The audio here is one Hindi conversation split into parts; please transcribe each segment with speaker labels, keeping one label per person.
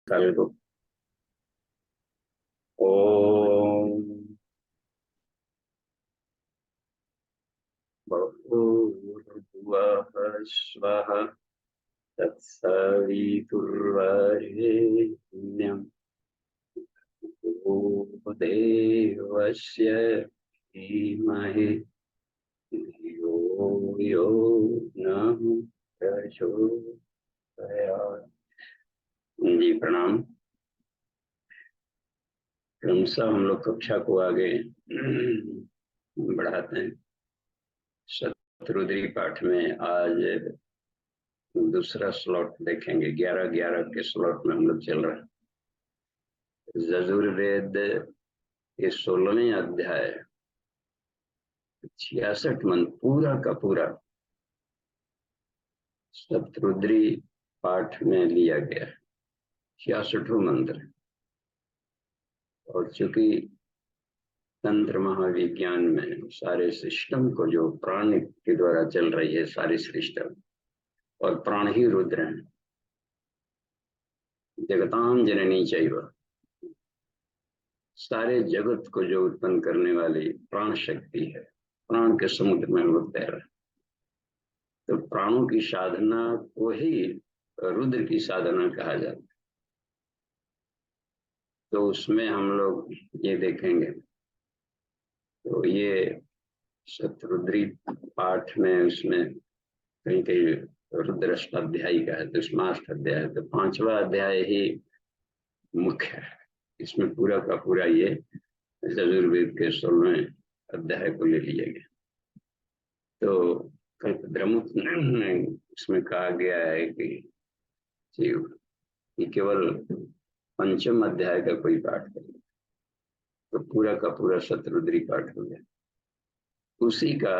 Speaker 1: कल को ओम भूर्भुवः स्वः तत्सवितुर्वरेण्यं भर्गो देवस्य धीमहि धियो यो नः प्रचोदयात्। जी प्रणाम। क्रमशः हम लोग कक्षा को आगे बढ़ाते हैं। शत्रुद्री पाठ में आज दूसरा स्लॉट देखेंगे। 11-11 के स्लॉट में हम लोग चल रहे हैं। यजुर्वेद के 16वें अध्याय 66 मंत्र पूरा का पूरा शत्रुद्री पाठ में लिया गया। 66वां मंत्र। और चूंकि तंत्र महाविज्ञान में सारे सिस्टम को जो प्राण के द्वारा चल रही है सारी सिस्टम, और प्राण ही रुद्र है। जगतां जननी चैव, सारे जगत को जो उत्पन्न करने वाली प्राण शक्ति है। प्राण के समुद्र में हम लोग तैर रहे। तो प्राणों की साधना को ही रुद्र की साधना कहा जाता है। तो उसमें हम लोग ये देखेंगे। तो ये शत्रुद्री पाठ में उसमें कहीं कहीं रुद्र अष्टाध्यायी का है, दशमाष्टाध्याय है। तो 5वां अध्याय ही मुख्य है। इसमें पूरा का पूरा ये यजुर्वेद के 16वें अध्याय को ले लिया गया। तो कल्पद्रुमः ने इसमें कहा गया है कि केवल 5वां अध्याय का कोई पाठ करें तो पूरा का पूरा शत्रुद्री पाठ हो गया। उसी का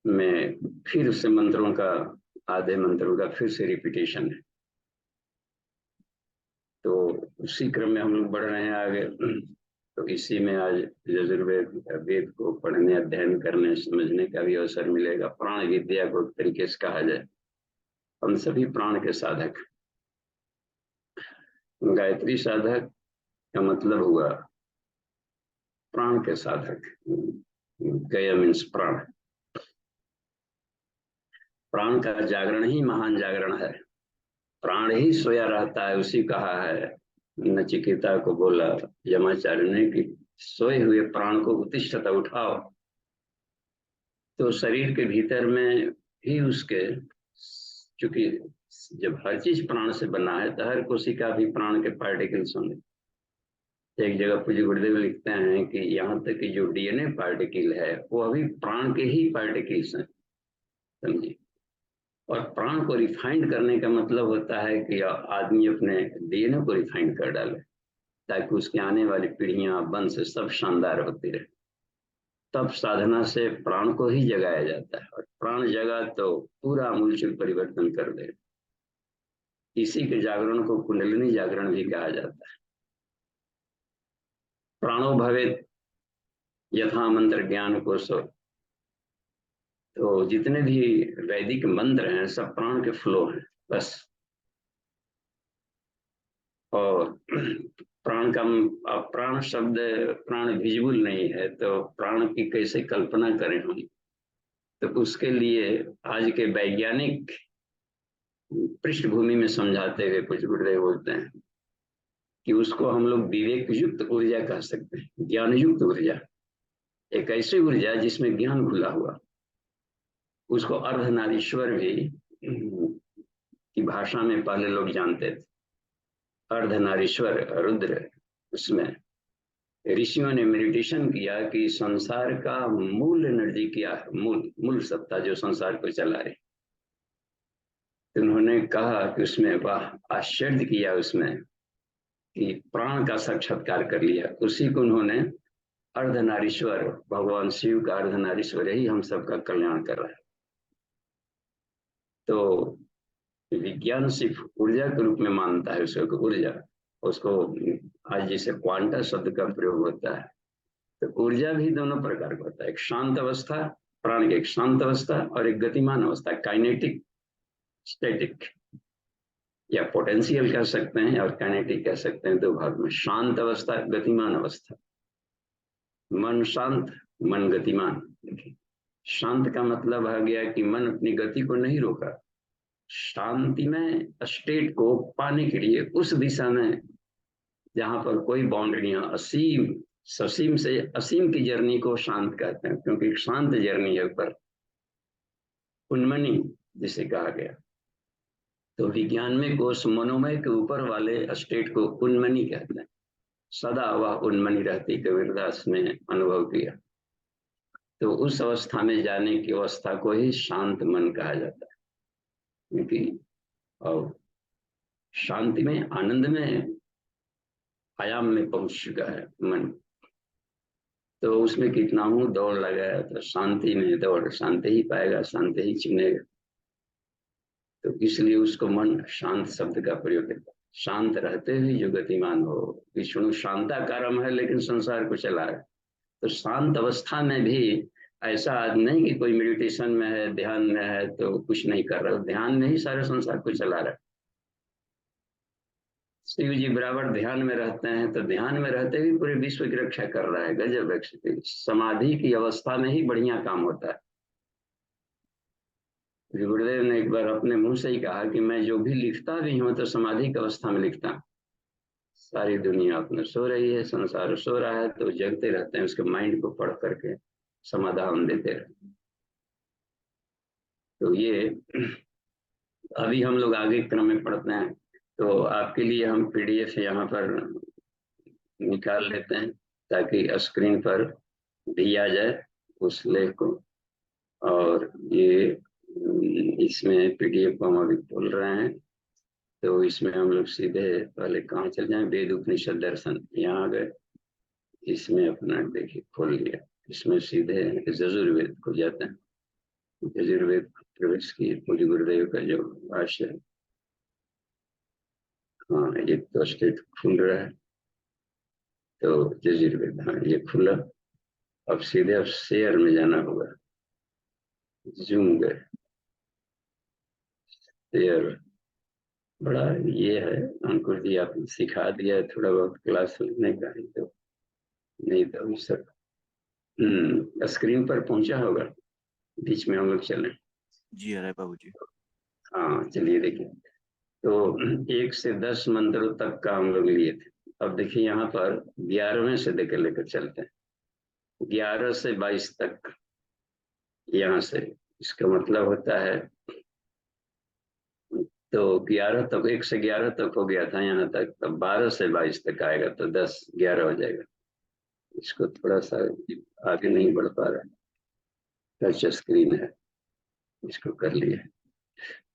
Speaker 1: में फिर से मंत्रों का, आधे मंत्रों का फिर से रिपीटेशन है। तो उसी क्रम में हम लोग बढ़ रहे हैं आगे। तो इसी में आज यजुर्वेद वेद को पढ़ने, अध्ययन करने, समझने का भी अवसर मिलेगा। प्राण विद्या को तरीके से कहा जाए, हम सभी प्राण के साधक। गायत्री साधक का मतलब हुआ प्राण के साधक। गया मीन्स प्राण। प्राण का जागरण ही महान जागरण है। प्राण ही सोया रहता है। उसी कहा है, नचिकेता को बोला यमाचार्य ने कि सोए हुए प्राण को उत्तिष्ठत, उठाओ। तो शरीर के भीतर में ही उसके, चूंकि जब हर चीज प्राण से बना है तो हर कोशिका भी प्राण के पार्टिकल्स होंगे। एक जगह पूज्य गुरुदेव लिखते हैं कि यहाँ तक कि जो डीएनए पार्टिकल है वो अभी प्राण के ही पार्टिकल्स हैं, समझिए। और प्राण को रिफाइंड करने का मतलब होता है कि आदमी अपने डीएनए को रिफाइंड कर डाले, ताकि उसकी आने वाली पीढ़ियां, वंश सब शानदार होती रहे। तब साधना से प्राण को ही जगाया जाता है, और प्राण जगा तो पूरा आमूलचूल परिवर्तन कर दे। इसी के जागरण को कुंडलिनी जागरण भी कहा जाता है। प्राणो भवेत् यथा मंत्र ज्ञान कोशो। तो जितने भी वैदिक मंत्र हैं सब प्राण के फ्लो हैं बस। और प्राण का, प्राण शब्द, प्राण विजिबल नहीं है तो प्राण की कैसे कल्पना करें हम। तो उसके लिए आज के वैज्ञानिक पृष्ठभूमि में समझाते हुए कुछ गुरुदेव बोलते हैं कि उसको हम लोग विवेक युक्त ऊर्जा कह सकते हैं, ज्ञान युक्त ऊर्जा। एक ऐसी ऊर्जा जिसमें ज्ञान घुला हुआ। उसको अर्धनारीश्वर भी की भाषा में पहले लोग जानते थे। अर्धनारीश्वर रुद्र। उसमें ऋषियों ने मेडिटेशन किया कि संसार का मूल एनर्जी क्या है, मूल सत्ता जो संसार को चला रही। तो उन्होंने कहा कि उसमें, वाह, आश्चर्य किया उसमें कि प्राण का साक्षात्कार कर लिया। उसी को उन्होंने अर्धनारीश्वर, भगवान शिव का अर्धनारीश्वर ही हम सबका कल्याण कर रहा है। तो विज्ञान सिर्फ ऊर्जा के रूप में मानता है उसको, ऊर्जा। उसको आज जैसे क्वांटा शब्द का प्रयोग होता है, तो ऊर्जा भी दोनों प्रकार का होता है। एक शांत अवस्था, प्राण की एक शांत अवस्था, और एक गतिमान अवस्था, काइनेटिक, स्टैटिक। या पोटेंशियल कह सकते हैं और काइनेटिक कह सकते हैं, दो भाग में। शांत अवस्था, गतिमान अवस्था। मन शांत, मन गतिमान। देखिए, शांत का मतलब आ गया कि मन अपनी गति को नहीं रोका। शांति में स्टेट को पाने के लिए उस दिशा में जहां पर कोई बाउंड्रियां, असीम, ससीम से असीम की जर्नी को शांत कहते हैं, क्योंकि शांत जर्नी है ऊपर, उन्मनी जिसे कहा गया। तो विज्ञान में कोश मनोमय के ऊपर वाले स्टेट को उन्मनी कहते हैं। सदा वह उन्मनी रहती, कबीरदास ने अनुभव किया। तो उस अवस्था में जाने की अवस्था को ही शांत मन कहा जाता है, क्योंकि और शांति में, आनंद में, आयाम में पहुंच चुका है मन। तो उसमें कितना हूँ दौड़ लगाया, तो शांति में दौड़, शांति ही पाएगा, शांति ही चुनेगा। तो इसलिए उसको मन शांत शब्द का प्रयोग करता है। शांत रहते हुए जो गतिमान हो। विष्णु शांताकारम है लेकिन संसार को चला रहा है। तो शांत अवस्था में भी ऐसा नहीं कि कोई मेडिटेशन में है, ध्यान में है तो कुछ नहीं कर रहा है, ध्यान में ही सारे संसार को चला रहा है। शिव जी बराबर ध्यान में रहते हैं, तो ध्यान में रहते हुए पूरे विश्व की रक्षा कर रहा है। गजब है। समाधि की अवस्था में ही बढ़िया काम होता है। गुरुदेव ने एक बार अपने मुंह से ही कहा कि मैं जो भी लिखता भी हूं तो समाधि की अवस्था में लिखता हूं। सारी दुनिया अपने सो रही है, संसार सो रहा है, तो जगते रहते हैं, उसके माइंड को पढ़ करके समाधान देते रहते। तो ये अभी हम लोग आगे क्रम में पढ़ते हैं, तो आपके लिए हम पीडीएफ यहाँ पर निकाल लेते हैं ताकि स्क्रीन पर भी आ जाए उस लेख को। और ये इसमें पीडीएफ को हम अभी खोल रहे हैं, तो इसमें हम लोग सीधे पहले कहाँ चल जाएं, वेद उपनिषद दर्शन, यहाँ आ गए। इसमें अपना देखिए खोल लिया, इसमें सीधे यजुर्वेद को जाते हैं। यजुर्वेद प्रवेश किए, पूरी गुरुदेव का जो भाष्य है। हाँ, एक तो स्टेट खुल रहा है, तो यजुर्वेद, हाँ ये खुला। अब सीधे अब शेयर में जाना होगा। जूम गए, शेयर। बड़ा ये है, अंकुर जी आपने सिखा दिया है थोड़ा बहुत क्लास लेने का ही, तो नहीं तो सब स्क्रीन पर पहुंचा होगा, बीच में हम लोग चले।
Speaker 2: जी अरे बाबू जी।
Speaker 1: हाँ चलिए देखिए, तो 1 से 10 मंत्रों तक का हम लोग लिए थे। अब देखिए यहाँ पर 11वें से लेकर चलते हैं, 11 से 22 तक। यहाँ से इसका मतलब होता है, तो 11 तक, 1 से 11 तक हो गया था यहाँ तक, तब 12 से 22 तक आएगा, तो 10 11 हो जाएगा। इसको थोड़ा सा आगे नहीं बढ़ पा रहा है, टच स्क्रीन है, इसको कर लिए।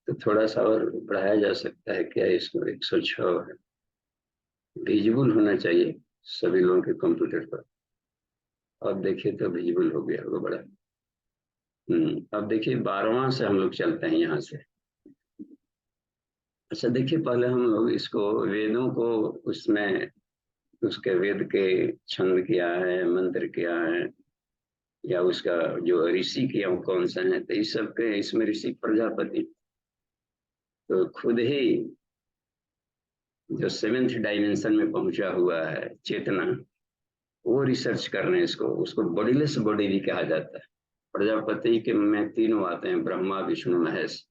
Speaker 1: तो थोड़ा सा और बढ़ाया जा सकता है क्या, इसको 106 है, विजिबल होना चाहिए सभी लोगों के कंप्यूटर पर। अब देखिए तो विजिबल हो गया होगा बड़ा। अब देखिए 12वां से हम लोग चलते हैं यहाँ से। अच्छा देखिए, पहले हम लोग इसको वेदों को, उसमें उसके वेद के छंद क्या है, मंत्र क्या है, या उसका जो ऋषि किया वो कौन सा है, तो इस सब के, इसमें ऋषि प्रजापति तो खुद ही जो 7th डायमेंशन में पहुंचा हुआ है चेतना, वो रिसर्च कर रहे हैं इसको। उसको बॉडीलेस बॉडी भी कहा जाता है। प्रजापति के में तीनों आते हैं, ब्रह्मा विष्णु महेश।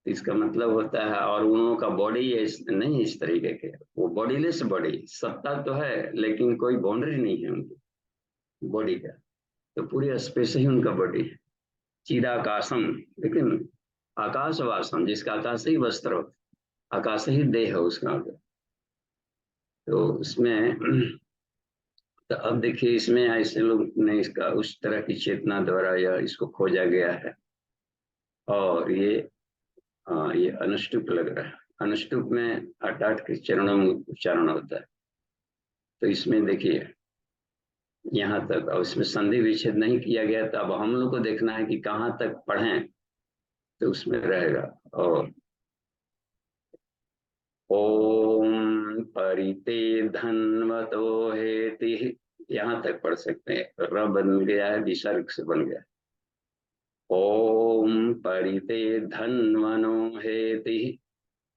Speaker 1: इसका मतलब होता है, और उन का बॉडी नहीं इस तरीके के, वो बॉडीलेस बॉडी, सत्ता तो है लेकिन कोई बाउंड्री नहीं है उनकी बॉडी का, तो पूरी स्पेस ही उनका बॉडी है। चिदाकाशम, लेकिन आकाशवासम, जिसका आकाश ही वस्त्र हो, आकाश ही देह है उसका। तो उसमें तो अब देखिए, इसमें ऐसे लोग ने इसका उस तरह की चेतना द्वारा या इसको खोजा गया है। और ये अनुष्टुप लग रहा है। अनुष्टुप में 8 के चरणों में उच्चारण होता है। तो इसमें देखिए यहाँ तक, और इसमें संधि विच्छेद नहीं किया गया, तो अब हम लोग को देखना है कि कहाँ तक पढ़ें तो उसमें रहेगा। और ओम परिते धन्वतो हेति, यहाँ तक पढ़ सकते हैं। र बन गया है, विसर्ग से बन गया। ओम परिते धन्वनो हेति,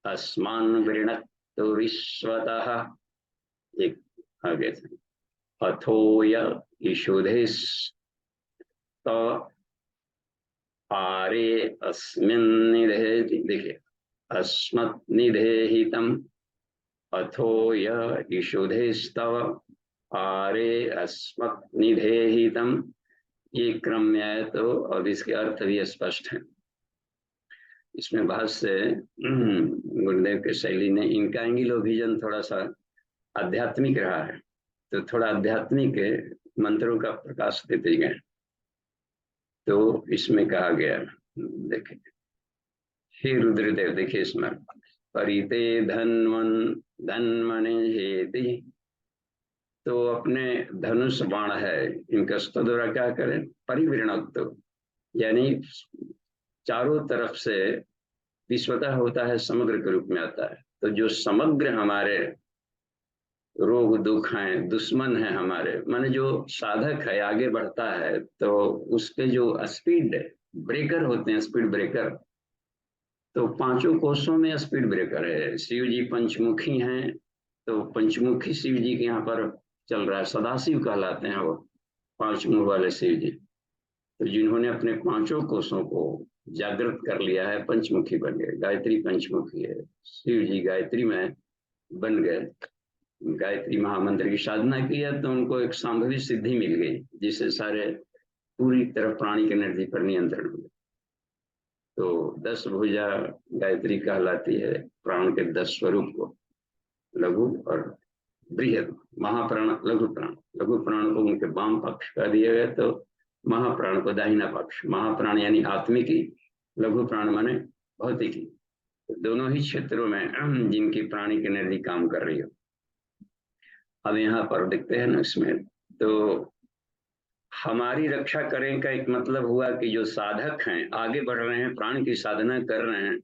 Speaker 1: अस्मान् वृणक्तु विश्वतः, एक आगे से, अथो य इषुधिस्तव आरे अस्मिन् निधेहि, देखिए अस्मत् निधेहितम् अथो य इषुधिस्तव आरे अस्मत् निधेहितम्, ये क्रम में आए तो अब इसके अर्थ भी स्पष्ट है। इसमें भाष्य गुरुदेव के शैली ने, इनका एंगिलोभिजन थोड़ा सा आध्यात्मिक रहा है, तो थोड़ा आध्यात्मिक मंत्रों का प्रकाश देते गए। तो इसमें कहा गया, देखिए हे रुद्रदेव, देखिए इसमें परिते धन्मने हेति, तो अपने धनुष बाण है इनका द्वारा क्या करें, परिवृणक्त, यानी चारों तरफ से, विश्वतः होता है समग्र के रूप में आता है, तो जो समग्र हमारे रोग दुख हैं, दुश्मन है हमारे, माने जो साधक है आगे बढ़ता है, तो उसके जो स्पीड ब्रेकर होते हैं, स्पीड ब्रेकर, तो पांचों कोषों में स्पीड ब्रेकर है। शिव जी पंचमुखी हैं, तो पंचमुखी शिव जी के यहाँ पर चल रहा है, सदाशिव कहलाते हैं वो पांच मुंह वाले शिव जी। तो जिन्होंने अपने पांचों कोषों को जागृत कर लिया है, पंचमुखी बन गए, गायत्री पंचमुखी है, शिव जी गायत्री में बन गए, गायत्री महामंत्र की साधना की है, तो उनको एक संभावित सिद्धि मिल गई, जिससे सारे पूरी तरह प्राणिक एनर्जी पर नियंत्रण हुआ। तो 10 भुजा गायत्री कहलाती है प्राण के 10 स्वरूप को, लघु और बृहद, महाप्राण लघु प्राण, लघु प्राण को उनके वाम पक्ष का दिया गया, तो महाप्राण को दाहिना पक्ष, महाप्राण यानी आत्मिकी, लघु प्राण माने भौतिकी, तो दोनों ही क्षेत्रों में जिनकी प्राणिक एनर्जी काम कर रही हो। अब यहाँ पर देखते हैं ना इसमें, तो हमारी रक्षा करें का एक मतलब हुआ कि जो साधक हैं, आगे बढ़ रहे हैं, प्राण की साधना कर रहे हैं,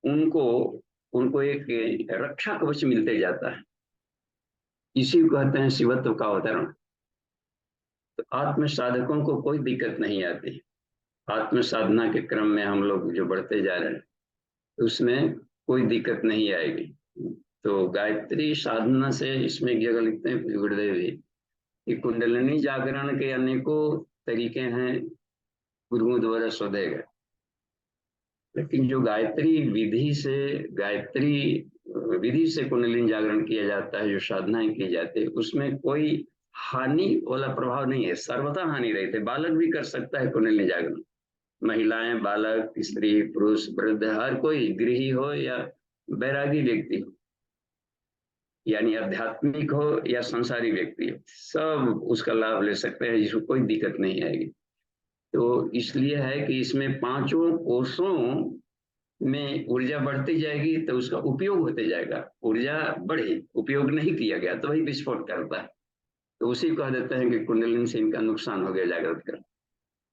Speaker 1: उनको उनको एक रक्षा कवच मिलते जाता है, इसी को कहते हैं शिवत्व का अवतरण। तो आत्म साधकों को कोई दिक्कत नहीं आती, आत्म साधना के क्रम में हम लोग जो बढ़ते जा रहे हैं, उसमें कोई दिक्कत नहीं आएगी। तो गायत्री साधना से, इसमें एक जगह लिखते हैं गुरुदेव जी कि कुंडलिनी जागरण के अनेकों तरीके हैं, गुरुओं द्वारा शोधे गए, लेकिन जो गायत्री विधि से कुंडलिनी जागरण किया जाता है, जो साधनाएं की जाती है, उसमें कोई हानि वाला प्रभाव नहीं है, सर्वथा हानि रहते। बालक भी कर सकता है कुंडलिनी जागरण, महिलाएं, बालक, स्त्री, पुरुष, वृद्ध, हर कोई, गृही हो या बैरागी व्यक्ति हो, यानी आध्यात्मिक हो या संसारी व्यक्ति हो, सब उसका लाभ ले सकते हैं, जिसको कोई दिक्कत नहीं आएगी। तो इसलिए है कि इसमें पांचों कोषों में ऊर्जा बढ़ती जाएगी, तो उसका उपयोग होते जाएगा, ऊर्जा बढ़े, उपयोग नहीं किया गया तो वही विस्फोट करता है, तो उसी को कह देते हैं कि कुंडलिनी से इनका नुकसान हो गया जागृत कर।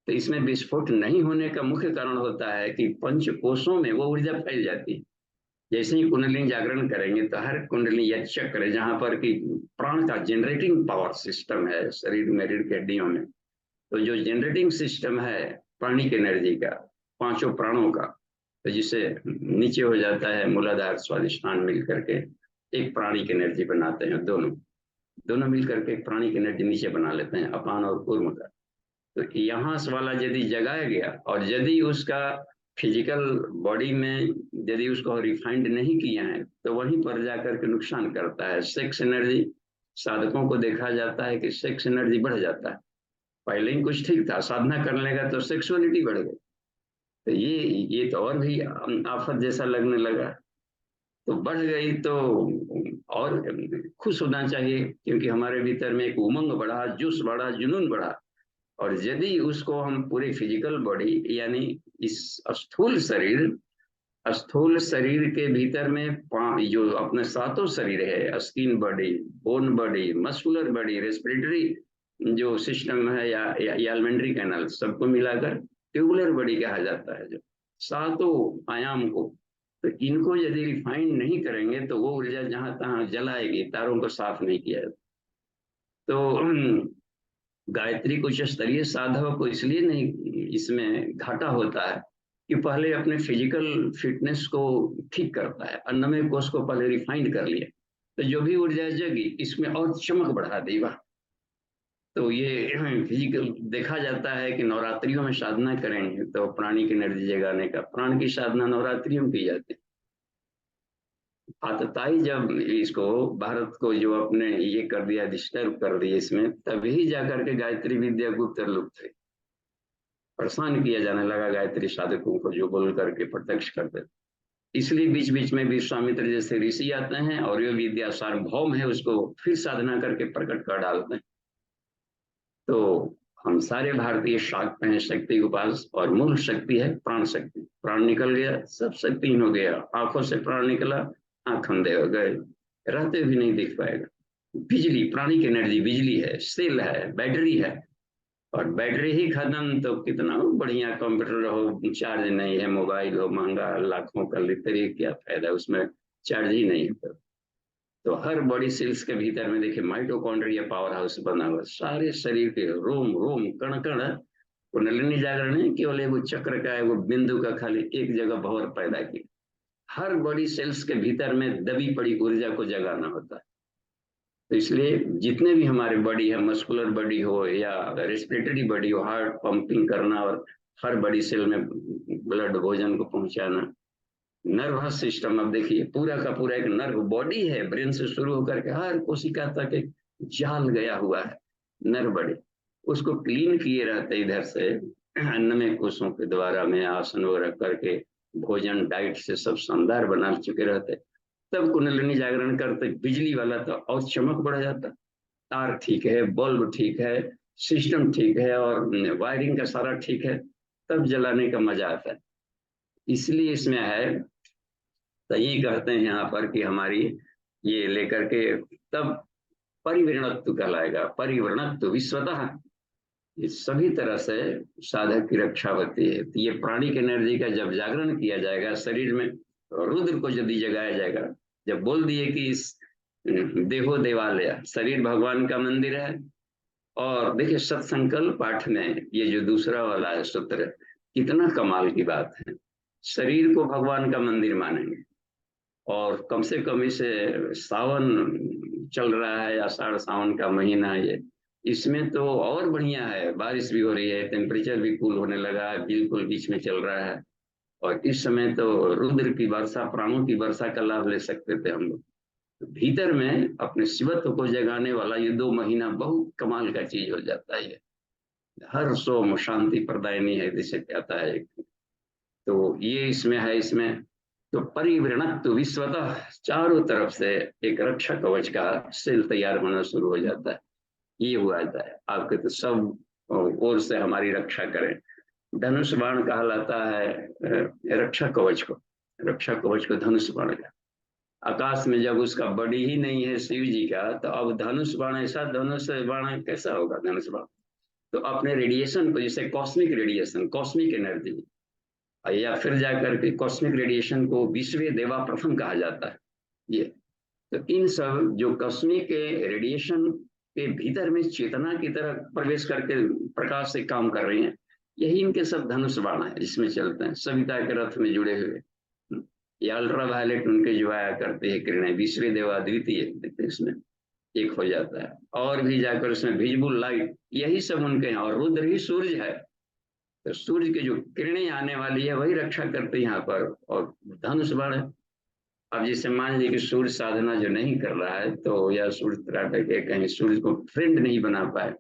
Speaker 1: तो इसमें विस्फोट नहीं होने का मुख्य कारण होता है कि पंच कोषों में वो ऊर्जा फैल जाती है। जैसे ही कुंडलिनी जागरण करेंगे तो हर कुंडलिनी या चक्र, जहां पर कि प्राण का जनरेटिंग पावर सिस्टम है शरीर में, रीढ़ की हड्डियों में, तो जो जनरेटिंग सिस्टम है प्राणिक एनर्जी का, पांचों प्राणों का, तो जिसे नीचे हो जाता है मूलाधार स्वादिष्ठान मिल करके एक प्राणिक एनर्जी बनाते हैं, दोनों मिलकर के एक प्राणिक एनर्जी नीचे बना लेते हैं, अपान और पूर्व का। तो यहाँ वाला यदि जगाया गया और यदि उसका फिजिकल बॉडी में यदि उसको रिफाइंड नहीं किया है, तो वहीं पर जाकर के नुकसान करता है। सेक्स एनर्जी, साधकों को देखा जाता है कि सेक्स एनर्जी बढ़ जाता है, पहले ही कुछ ठीक था, साधना करने लगा तो सेक्सुअलिटी बढ़ गई, तो ये तो और भी आफत जैसा लगने लगा, तो बढ़ गई, तो और खुश होना चाहिए, क्योंकि हमारे भीतर में एक उमंग बढ़ा, जोश बढ़ा, जुनून बढ़ा। और यदि उसको हम पूरे फिजिकल बॉडी, यानी इस स्थूल शरीर के भीतर में जो अपने सातों शरीर है, skin body, bone body, muscular body, respiratory जो सिस्टम है या एलिमेंट्री कैनल, सबको मिलाकर ट्यूबुलर बॉडी कहा जाता है, जो सातों आयाम को, तो इनको यदि रिफाइन नहीं करेंगे तो वो ऊर्जा जहां तहां जलाएगी, तारों को साफ नहीं किया। तो गायत्री कुछ स्तरीय साधक को इसलिए नहीं इसमें घाटा होता है कि पहले अपने फिजिकल फिटनेस को ठीक करता है, अन्नमय कोश को पहले रिफाइंड कर लिया, तो जो भी ऊर्जा जगी इसमें और चमक बढ़ा देगा। तो ये फिजिकल देखा जाता है कि नवरात्रियों में साधना करेंगे तो प्राणिक एनर्जी जगाने का, प्राण की साधना नवरात्रियों में की जाती है। आतताई जब इसको भारत को जो अपने ये कर दिया, डिस्टर्ब कर दिया इसमें, तभी जाकर के गायत्री विद्या गुप्त लुप्त हुई, परेशान किया जाने लगा गायत्री साधकों को, जो बोल करके प्रत्यक्ष करते। इसलिए बीच बीच में विश्वामित्र जैसे ऋषि आते हैं और ये विद्या सार्वभौम है उसको फिर साधना करके प्रकट कर डालते हैं। तो हम सारे भारतीय शाक्त हैं शक्ति के पास, और मूल शक्ति है प्राण शक्ति। प्राण निकल गया सब शक्तिहीन हो गया, आंखों से प्राण निकला आंख अंधे हो गए, रहते भी नहीं दिख पाएगा। बिजली, प्राणिक एनर्जी बिजली है, सेल है, बैटरी है, और बैटरी ही खत्म तो कितना बढ़िया कंप्यूटर हो, चार्ज नहीं है, मोबाइल हो महंगा लाखों का लेते क्या फायदा, उसमें चार्ज ही नहीं है। तो हर बॉडी सेल्स के भीतर में देखिए माइटोकॉन्ड्रिया पावर हाउस बना हुआ, सारे शरीर के रोम रोम कण कण कुंडलिनी जागरण है, केवल एक चक्र का है, वो बिंदु का खाली एक जगह भंवर पैदा की। हर बॉडी सेल्स के भीतर में दबी पड़ी ऊर्जा को जगाना होता है। तो इसलिए जितने भी हमारे बॉडी है, मस्कुलर बॉडी हो या रेस्पिरेटरी बॉडी हो, हार्ट पंपिंग करना और हर बॉडी सेल में ब्लड भोजन को पहुंचाना, नर्वस सिस्टम, अब देखिए पूरा का पूरा एक नर्व बॉडी है, ब्रेन से शुरू होकर के हर कोशिका तक एक जाल गया हुआ है नर्व बॉडी, उसको क्लीन किए रहते इधर से अन्नमय कोषों के द्वारा में आसन वगैरह करके, भोजन डाइट से सब शानदार बना चुके रहते, तब कुंडलिनी जागरण करते, बिजली वाला तो और चमक बढ़ जाता। तार ठीक है, बल्ब ठीक है, सिस्टम ठीक है और वायरिंग का सारा ठीक है, तब जलाने का मजा आता है। इसलिए इसमें है, तो ये कहते हैं यहाँ पर कि हमारी ये लेकर के तब परिवर्णत्व कहलाएगा, परिवर्णत्व विश्वतः, ये सभी तरह से साधक की रक्षा होती है। तो ये प्राणिक एनर्जी का जब जागरण किया जाएगा शरीर में, रुद्र को यदि जगाया जाएगा, जब बोल दिए कि इस देहो देवालय, शरीर भगवान का मंदिर है। और देखिए सत्संकल्प पाठ में ये जो दूसरा वाला है सूत्र, कितना कमाल की बात है, शरीर को भगवान का मंदिर मानेंगे, और कम से कम इसे सावन चल रहा है, आषाढ़ सावन का महीना है ये, इसमें तो और बढ़िया है, बारिश भी हो रही है, टेम्परेचर भी कूल होने लगा है, बिल्कुल बीच में चल रहा है, और इस समय तो रुद्र की वर्षा, प्राणों की वर्षा का लाभ ले सकते थे हम लोग। तो भीतर में अपने शिवत्व को जगाने वाला ये 2 महीना बहुत कमाल का चीज हो जाता है। हर सोम शांति प्रदायनी है जिसे कहता है। तो ये इसमें है, इसमें तो परिवृणत्व विश्वतः, चारों तरफ से एक रक्षा कवच का सेल तैयार होना शुरू हो जाता है। ये हुआ जाता है आपके, तो सब ओर से हमारी रक्षा करें। धनुष बाण कहलाता है रक्षा कवच को, रक्षा कवच को धनुष बाण का। आकाश में जब उसका बड़ी ही नहीं है शिव जी का, तो अब धनुष बाण, ऐसा धनुष बाण कैसा होगा धनुष बाण? तो अपने रेडिएशन को, जैसे कॉस्मिक रेडिएशन, कॉस्मिक एनर्जी, या फिर जाकर के कॉस्मिक रेडिएशन को विश्व देवा प्रथम कहा जाता है। ये तो इन सब जो कॉस्मिक रेडिएशन के भीतर में चेतना की तरह प्रवेश करके प्रकाश से काम कर रही हैं, यही इनके सब धनुष बाण है, जिसमें चलते हैं सविता के रथ में जुड़े हुए। ये अल्ट्रा वायलेट उनके जो आया करते हैं किरणें, विश्व देवा द्वितीय, इसमें एक हो जाता है। और भी जाकर उसमें विजिबल लाइट, यही सब उनके हैं। और रुद्र ही सूर्य है, तो सूर्य की जो किरणें आने वाली है वही रक्षा करते हैं यहाँ पर। और धनुष बाण, अब जैसे मान लीजिए कि सूर्य साधना जो नहीं कर रहा है, तो या सूर्य त्राटक है, कहीं सूर्य को फ्रेंड नहीं बना पाए,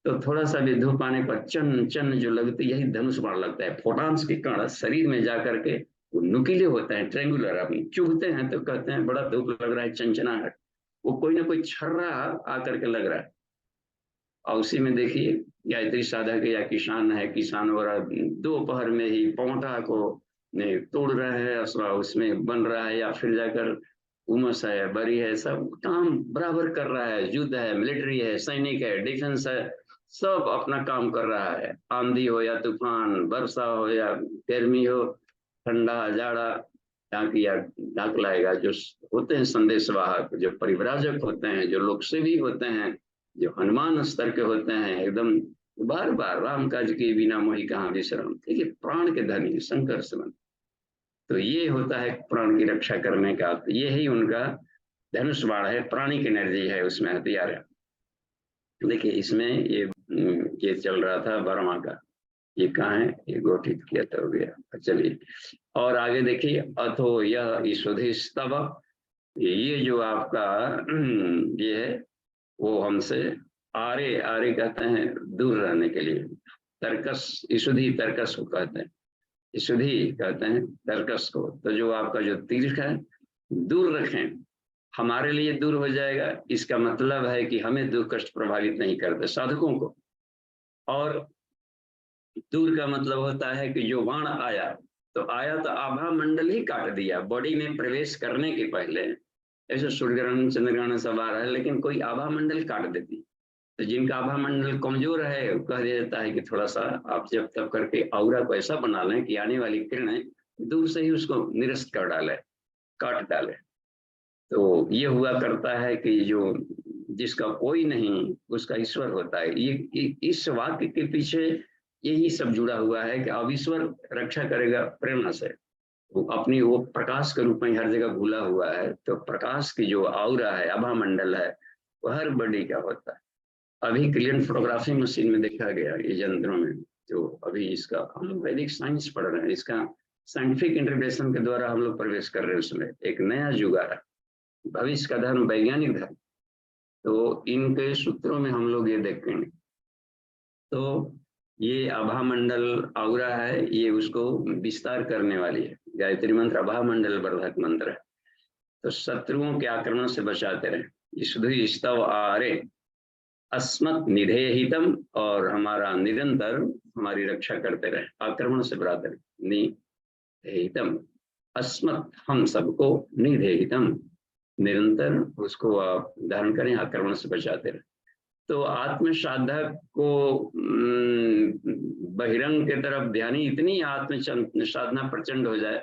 Speaker 1: तो थोड़ा सा भी धूप आने पर चन चन जो लगती है, यही धनुष बाण लगता है। फोटॉन्स के कण शरीर में जाकर के वो नुकीले होते हैं, ट्रेंगुलर, अभी चुभते हैं तो कहते हैं बड़ा धूप लग रहा है, चंचनाहट, वो कोई ना कोई छर्रा आकर के लग रहा है। और उसी में देखिए गायत्री साधक या किसान है, किसान वगैरह दोपहर में ही पौधा को तोड़ रहे हैं, अथवा उसमें बन रहा है, या फिर जाकर उमस है, बरी है, सब काम बराबर कर रहा है, युद्ध है, मिलिट्री है, सैनिक है, डिफेंस है, सब अपना काम कर रहा है। आंधी हो या तूफान, वर्षा हो या गर्मी हो, ठंडा जाड़ा, डाक लाएगा। जो होते हैं संदेशवाहक, जो परिव्राजक होते हैं, जो लोकसेवी होते हैं, जो हनुमान स्तर के होते हैं, एकदम बार बार राम काज के बिना मोहि कहाँ विश्राम। देखिए प्राण के धनी शंकर सुमन, तो ये होता है प्राण की रक्षा करने का, ये ही उनका धनुष बाण है, प्राणिक एनर्जी है उसमें, हथियार है। देखिए इसमें ये चल रहा था बर्मा का, ये कहाँ है, ये गठित किया तो हो गया। चलिए और आगे देखिए, अथो यह ईश्वधि स्तव, ये जो आपका ये है वो हमसे आरे, आरे कहते हैं दूर रहने के लिए, तर्कस ईशुधि तर्कस को कहते हैं, ईशुधि कहते हैं तर्कस को। तो जो आपका जो तीर्थ है दूर रखें, हमारे लिए दूर हो जाएगा, इसका मतलब है कि हमें दुख कष्ट प्रभावित नहीं करते साधकों को। और दूर का मतलब होता है कि जो बाण आया तो आया तो आभा मंडल ही काट दिया, बॉडी में प्रवेश करने के पहले, ऐसे सूर्य ग्रहण चंद्र ग्रहण सब आ रहा है, लेकिन कोई आभा मंडल काट देती। तो जिनका आभा मंडल कमजोर है वो कह दिया जाता है कि थोड़ा सा आप जब तब करके औरा को ऐसा बना लें कि आने वाली किरणें दूर से ही उसको निरस्त कर डाले, काट डाले। तो ये हुआ करता है कि जो जिसका कोई नहीं उसका ईश्वर होता है। ये इस वाक्य के पीछे यही सब जुड़ा हुआ है कि अब ईश्वर रक्षा करेगा प्रेरणा से, वो अपनी वो प्रकाश के रूप में हर जगह भूला हुआ है। तो प्रकाश की जो औरा है, आभा मंडल है, वो हर बॉडी का होता है। अभी क्लियर फोटोग्राफी मशीन में देखा गया ये यंत्रों में, जो अभी इसका हम लोग वैदिक साइंस पढ़ रहे हैं, इसका साइंटिफिक इंटरप्रिटेशन के द्वारा हम लोग प्रवेश कर रहे हैं उसमें। एक नया युग आ रहा है, भविष्य का धर्म वैज्ञानिक धर्म, तो इनके सूत्रों में हम लोग ये देखेंगे। तो ये आभा मंडल औरा है, ये उसको विस्तार करने वाली है। गायत्री मंत्र आभा मंडल वर्धक मंत्र है। तो शत्रुओं के आक्रमण से बचाते रहे, ईशुधि स्तव आरे अस्मत् निधेहितम, और हमारा निरंतर हमारी रक्षा करते रहे, आक्रमण से बचाते रहे। निधेहितम अस्मत्, हम सबको, निधेहितम निरंतर उसको आप धारण करें, आक्रमण से बचाते रहे। तो आत्म साधक को बहिरंग के तरफ ध्यान, इतनी आत्म साधना प्रचंड हो जाए,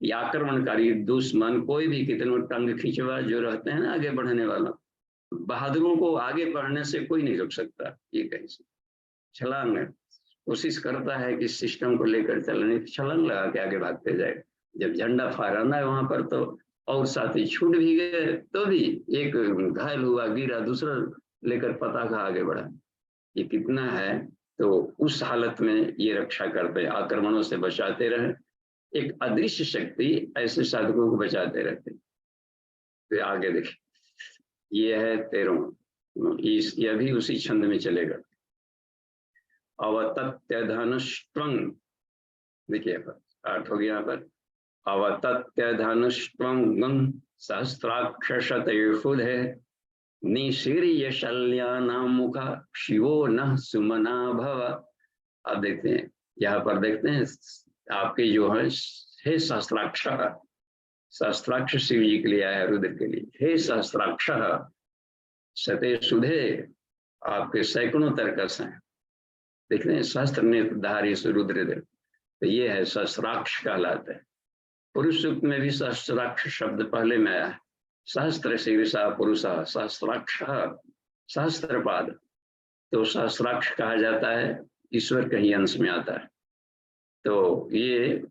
Speaker 1: ये आक्रमणकारी दुश्मन कोई भी कितने टंग खींचवा जो रहते हैं ना आगे बढ़ने वाला, बहादुरों को आगे बढ़ने से कोई नहीं रोक सकता। ये कहीं से छलांग कोशिश करता है कि सिस्टम को लेकर चलने, छलांग लगा के आगे भागते जाए। जब झंडा फहराना है वहां पर तो, और साथी छूट भी गए तो भी, एक घायल हुआ गिरा, दूसरा लेकर पताका आगे बढ़ा, ये कितना है। तो उस हालत में ये रक्षा करते, आक्रमणों से बचाते रहे। एक अदृश्य शक्ति ऐसे साधकों को बचाते रहते। तो आगे देखिए, ये है 13वां, यह भी उसी छंद में चलेगा। अवतत्य धनुष्टंग, देखिए 8 हो गया यहाँ पर। अवतत्य धनुष्टंग सहस्त्राक्षशतयुफुध है, निशीर्य शल्यानां मुख शिवो न सुमना भव। अब देखते हैं, यहाँ पर देखते हैं आपके जो है, हे सहस्त्राक्ष, सहस्त्राक्ष शिव जी के लिए आया, रुद्र के लिए। हे सहस्त्राक्ष सते सुधे, आपके सैकड़ों तर्कस हैं। देखते हैं सहस्त्र नेत्रधारी रुद्रदेव, तो ये है सहस्त्राक्ष कहलाते हैं। पुरुष सूक्त में भी सहस्त्राक्ष शब्द पहले में आया है। सहस्त्र शीर्षा पुरुष सहस्त्राक्ष सहस्त्रपाद, तो सहस्त्राक्ष कहा जाता है, ईश्वर कहीं अंश में आता है। तो ये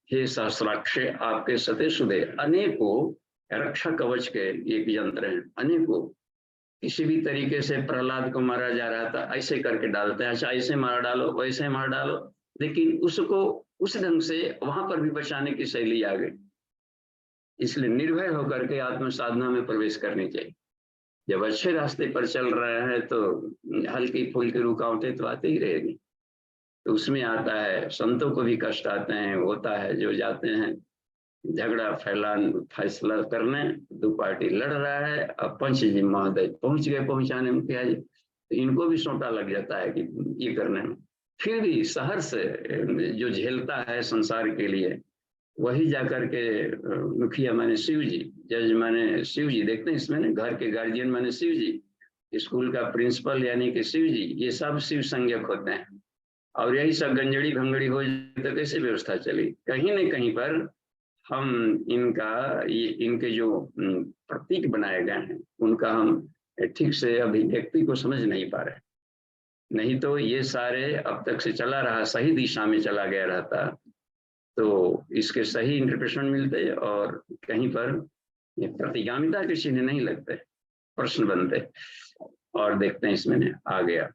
Speaker 1: हे सहस्राक्ष, आपके सते सुधे, अनेकों रक्षा कवच के एक यंत्र हैं, अनेकों। किसी भी तरीके से प्रहलाद को मारा जा रहा था, ऐसे करके डालते हैं, अच्छा ऐसे मार डालो, वैसे मार डालो, लेकिन उसको उस ढंग से वहां पर भी बचाने की शैली आ गई। इसलिए निर्भय होकर के आत्म साधना में प्रवेश करनी चाहिए। जब अच्छे रास्ते पर चल रहे हैं तो हल्की फुल्की रुकावटें तो आती ही रहेगी। तो उसमें आता है, संतों को भी कष्ट आते हैं, होता है, जो जाते हैं झगड़ा फैसला करने, 2 पार्टी लड़ रहा है, अब पंच जी महोदय पहुंच गए पहुंचाने में, क्या तो इनको भी सोटा लग जाता है कि ये करने में। फिर भी शहर से जो झेलता है संसार के लिए, वही जाकर के मुखिया माने शिव जी, जज माने शिव जी, देखते हैं इसमें ना, घर के गार्जियन माने शिव जी, स्कूल का प्रिंसिपल यानी कि शिव जी, ये सब शिव संज्ञक होते हैं। और यही सब गंजड़ी भंगड़ी हो जाए तो कैसे व्यवस्था चली। कहीं न कहीं पर हम इनके जो प्रतीक बनाए गए हैं, उनका हम ठीक से अभिव्यक्ति को समझ नहीं पा रहे। नहीं तो ये सारे अब तक से चला रहा, सही दिशा में चला गया रहता तो इसके सही इंटरप्रिटेशन मिलते और कहीं पर ये प्रतिगामिता के चिन्ह नहीं लगते, प्रश्न बनते। और देखते हैं इसमें आ गया,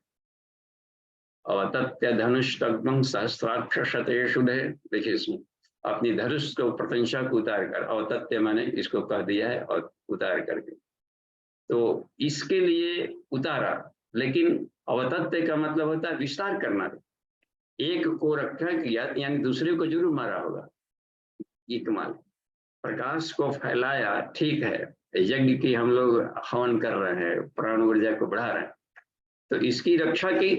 Speaker 1: अवतत्य धनुष तग्मं सहस्राक्ष शतेषुधे। देखिए इसमें अपनी धनुष को प्रत्यंशा को उतार कर, अवतत्य मैंने इसको कह दिया है और उतार करके, तो इसके लिए उतारा। लेकिन अवतत्य का मतलब होता है विस्तार करना, एक को रक्षा किया यानी दूसरे को जरूर मारा होगा। ये कमाल, प्रकाश को फैलाया, ठीक है, यज्ञ की हम लोग हवन कर रहे हैं, प्राण ऊर्जा को बढ़ा रहे हैं, तो इसकी रक्षा की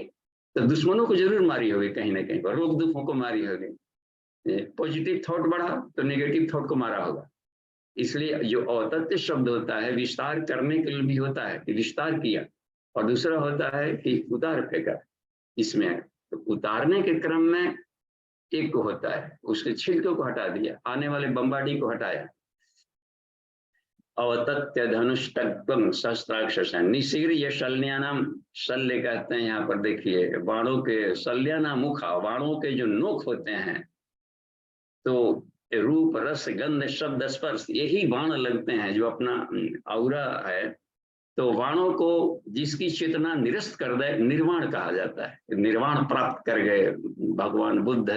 Speaker 1: तो दुश्मनों को जरूर मारी होगी, कहीं ना कहीं पर रोग दुखों को मारी होगी। पॉजिटिव थॉट बढ़ा तो नेगेटिव थॉट को मारा होगा। इसलिए जो अवतत्य शब्द होता है विस्तार करने के लिए भी होता है कि विस्तार किया, और दूसरा होता है कि उतार फेंका। इसमें तो उतारने के क्रम में एक को होता है, उसके छिलके को हटा दिया, आने वाले बम्बार्डी को हटाया। अवतत्य धनुष तत्वं सहस्त्राक्ष निशीर्य शल्यानाम, शल्य कहते हैं यहाँ पर देखिए बाणों के, शल्याना मुखा, बाणों के जो नोक होते हैं, तो रूप रस गंध शब्द स्पर्श यही बाण लगते हैं जो अपना औरा है। तो बाणों को जिसकी चेतना निरस्त कर दे निर्वाण कहा जाता है। निर्वाण प्राप्त कर गए भगवान बुद्ध,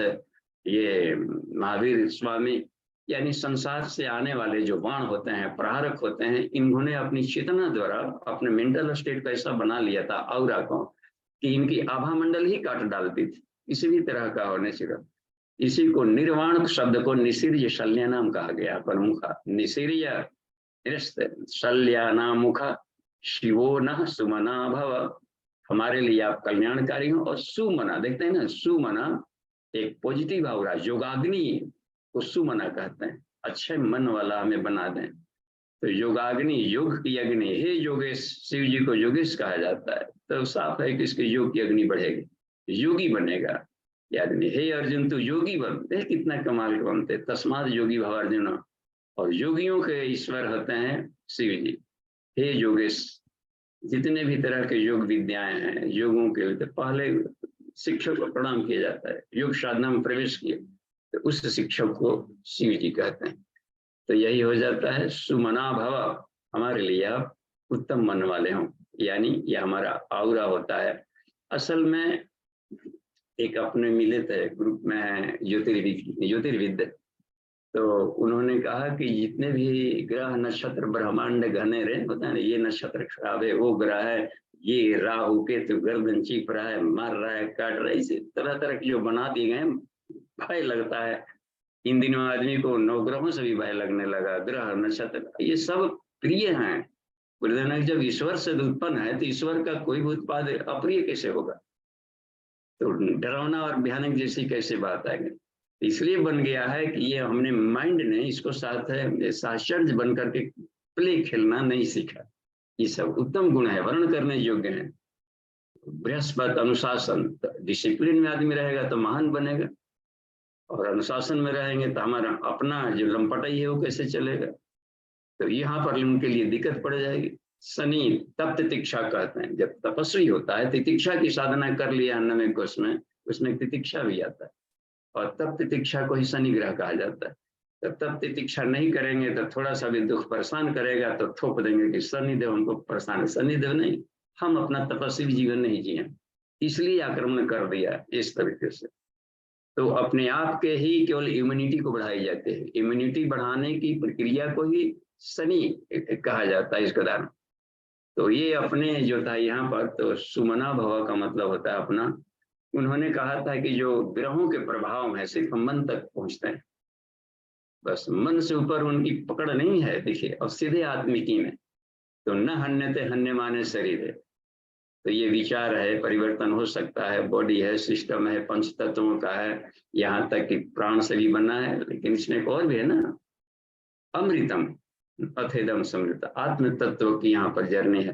Speaker 1: ये महावीर स्वामी, यानी संसार से आने वाले जो बाण होते हैं, प्रहारक होते हैं, इन्होंने अपनी चेतना द्वारा अपने मेंटल स्टेट को ऐसा बना लिया था औरा को कि इनकी आभा मंडल ही काट डालती थी, किसी भी तरह का होने से। इसी को निर्वाण शब्द को निशीर्य शल्यानाम कहा गया। प्रमुखा निशीर्य शल्यानामुखा शिवो न सुमना भव, हमारे लिए आप कल्याणकारी हो। और सुमना देखते हैं ना, सुमना एक पॉजिटिव औरा, योगाग्नि को सुमना कहते हैं, अच्छे मन वाला हमें बना दें। तो योगाग्नि, योग की अग्नि, हे योगेश, शिव जी को योगेश कहा जाता है, तो साफ है कि इसके योग की अग्नि बढ़ेगी, योगी बनेगा ये आदमी। हे अर्जुन तू योगी बन, देख कितना कमाल के बनते, तस्माद योगी भव अर्जुन, और योगियों के ईश्वर होते हैं शिव जी। हे योगेश, जितने भी तरह के योग विद्याएं हैं योगों के, तो पहले शिक्षक को प्रणाम किया जाता है। योग साधना में प्रवेश किए तो उस शिक्षक को शिव जी कहते हैं। तो यही हो जाता है सुमना भव, हमारे लिए आप उत्तम मन वाले हों, यानी ये हमारा औरा होता है। असल में एक अपने मिले थे ग्रुप में है ज्योतिर्विद, तो उन्होंने कहा कि जितने भी ग्रह नक्षत्र ब्रह्मांड घने रहे होता है ना, ये नक्षत्र खराब है, वो ग्रह है, ये राहु केतु गर्दन चीप रहा है, मार रहा है, काट रहा है, इसे तरह तरह की जो बना दिए गए, भय लगता है। इन दिनों आदमी को नवग्रहों से भी भय लगने लगा, ग्रह नक्षत्र ये सब प्रिय हैं। जब ईश्वर से उत्पन्न है तो ईश्वर का कोई भी उत्पाद अप्रिय कैसे होगा? तो डरावना और भयानक जैसी कैसे बात आएगी? इसलिए बन गया है कि ये हमने माइंड ने इसको साथ है साहचर्य बन करके प्ले खेलना नहीं सीखा। ये सब उत्तम गुण है, वर्ण करने योग्य है। बृहस्पति अनुशासन, डिसिप्लिन में आदमी रहेगा तो महान बनेगा, और अनुशासन में रहेंगे तो हमारा अपना जो लंपटाई है वो कैसे चलेगा? तो यहाँ पर उनके लिए दिक्कत पड़ जाएगी। शनि तप तितिक्षा कहते हैं, जब तपस्वी होता है तितिक्षा की साधना कर लिया अन्नमय कोश में, उसमें तितिक्षा भी आता है, और तप तितिक्षा को ही शनि ग्रह कहा जाता है। तो तप तितिक्षा नहीं करेंगे तो थोड़ा सा भी दुख परेशान करेगा तो थोप देंगे कि शनिदेव हमको परेशान है। शनिदेव नहीं, हम अपना तपस्वी जीवन नहीं जिए, इसलिए आक्रमण कर दिया इस तरीके से। तो अपने आप के ही केवल इम्यूनिटी को बढ़ाई जाती है, इम्यूनिटी बढ़ाने की प्रक्रिया को ही शनि कहा जाता है इसका दान। तो ये अपने जो था यहाँ पर, तो सुमना भव का मतलब होता है अपना। उन्होंने कहा था कि जो ग्रहों के प्रभाव है सिर्फ मन तक पहुंचते हैं, बस मन से ऊपर उनकी पकड़ नहीं है। देखिए, और सीधे आत्मिकी में तो न हन्यते हन्य माने शरीर है। तो ये विचार है, परिवर्तन हो सकता है, बॉडी है, सिस्टम है, पंच तत्वों का है, यहाँ तक कि प्राण से भी बना है। लेकिन इसमें एक और भी है ना, अमृतम अथेदम समृत, आत्म तत्व की यहाँ पर जर्नी है।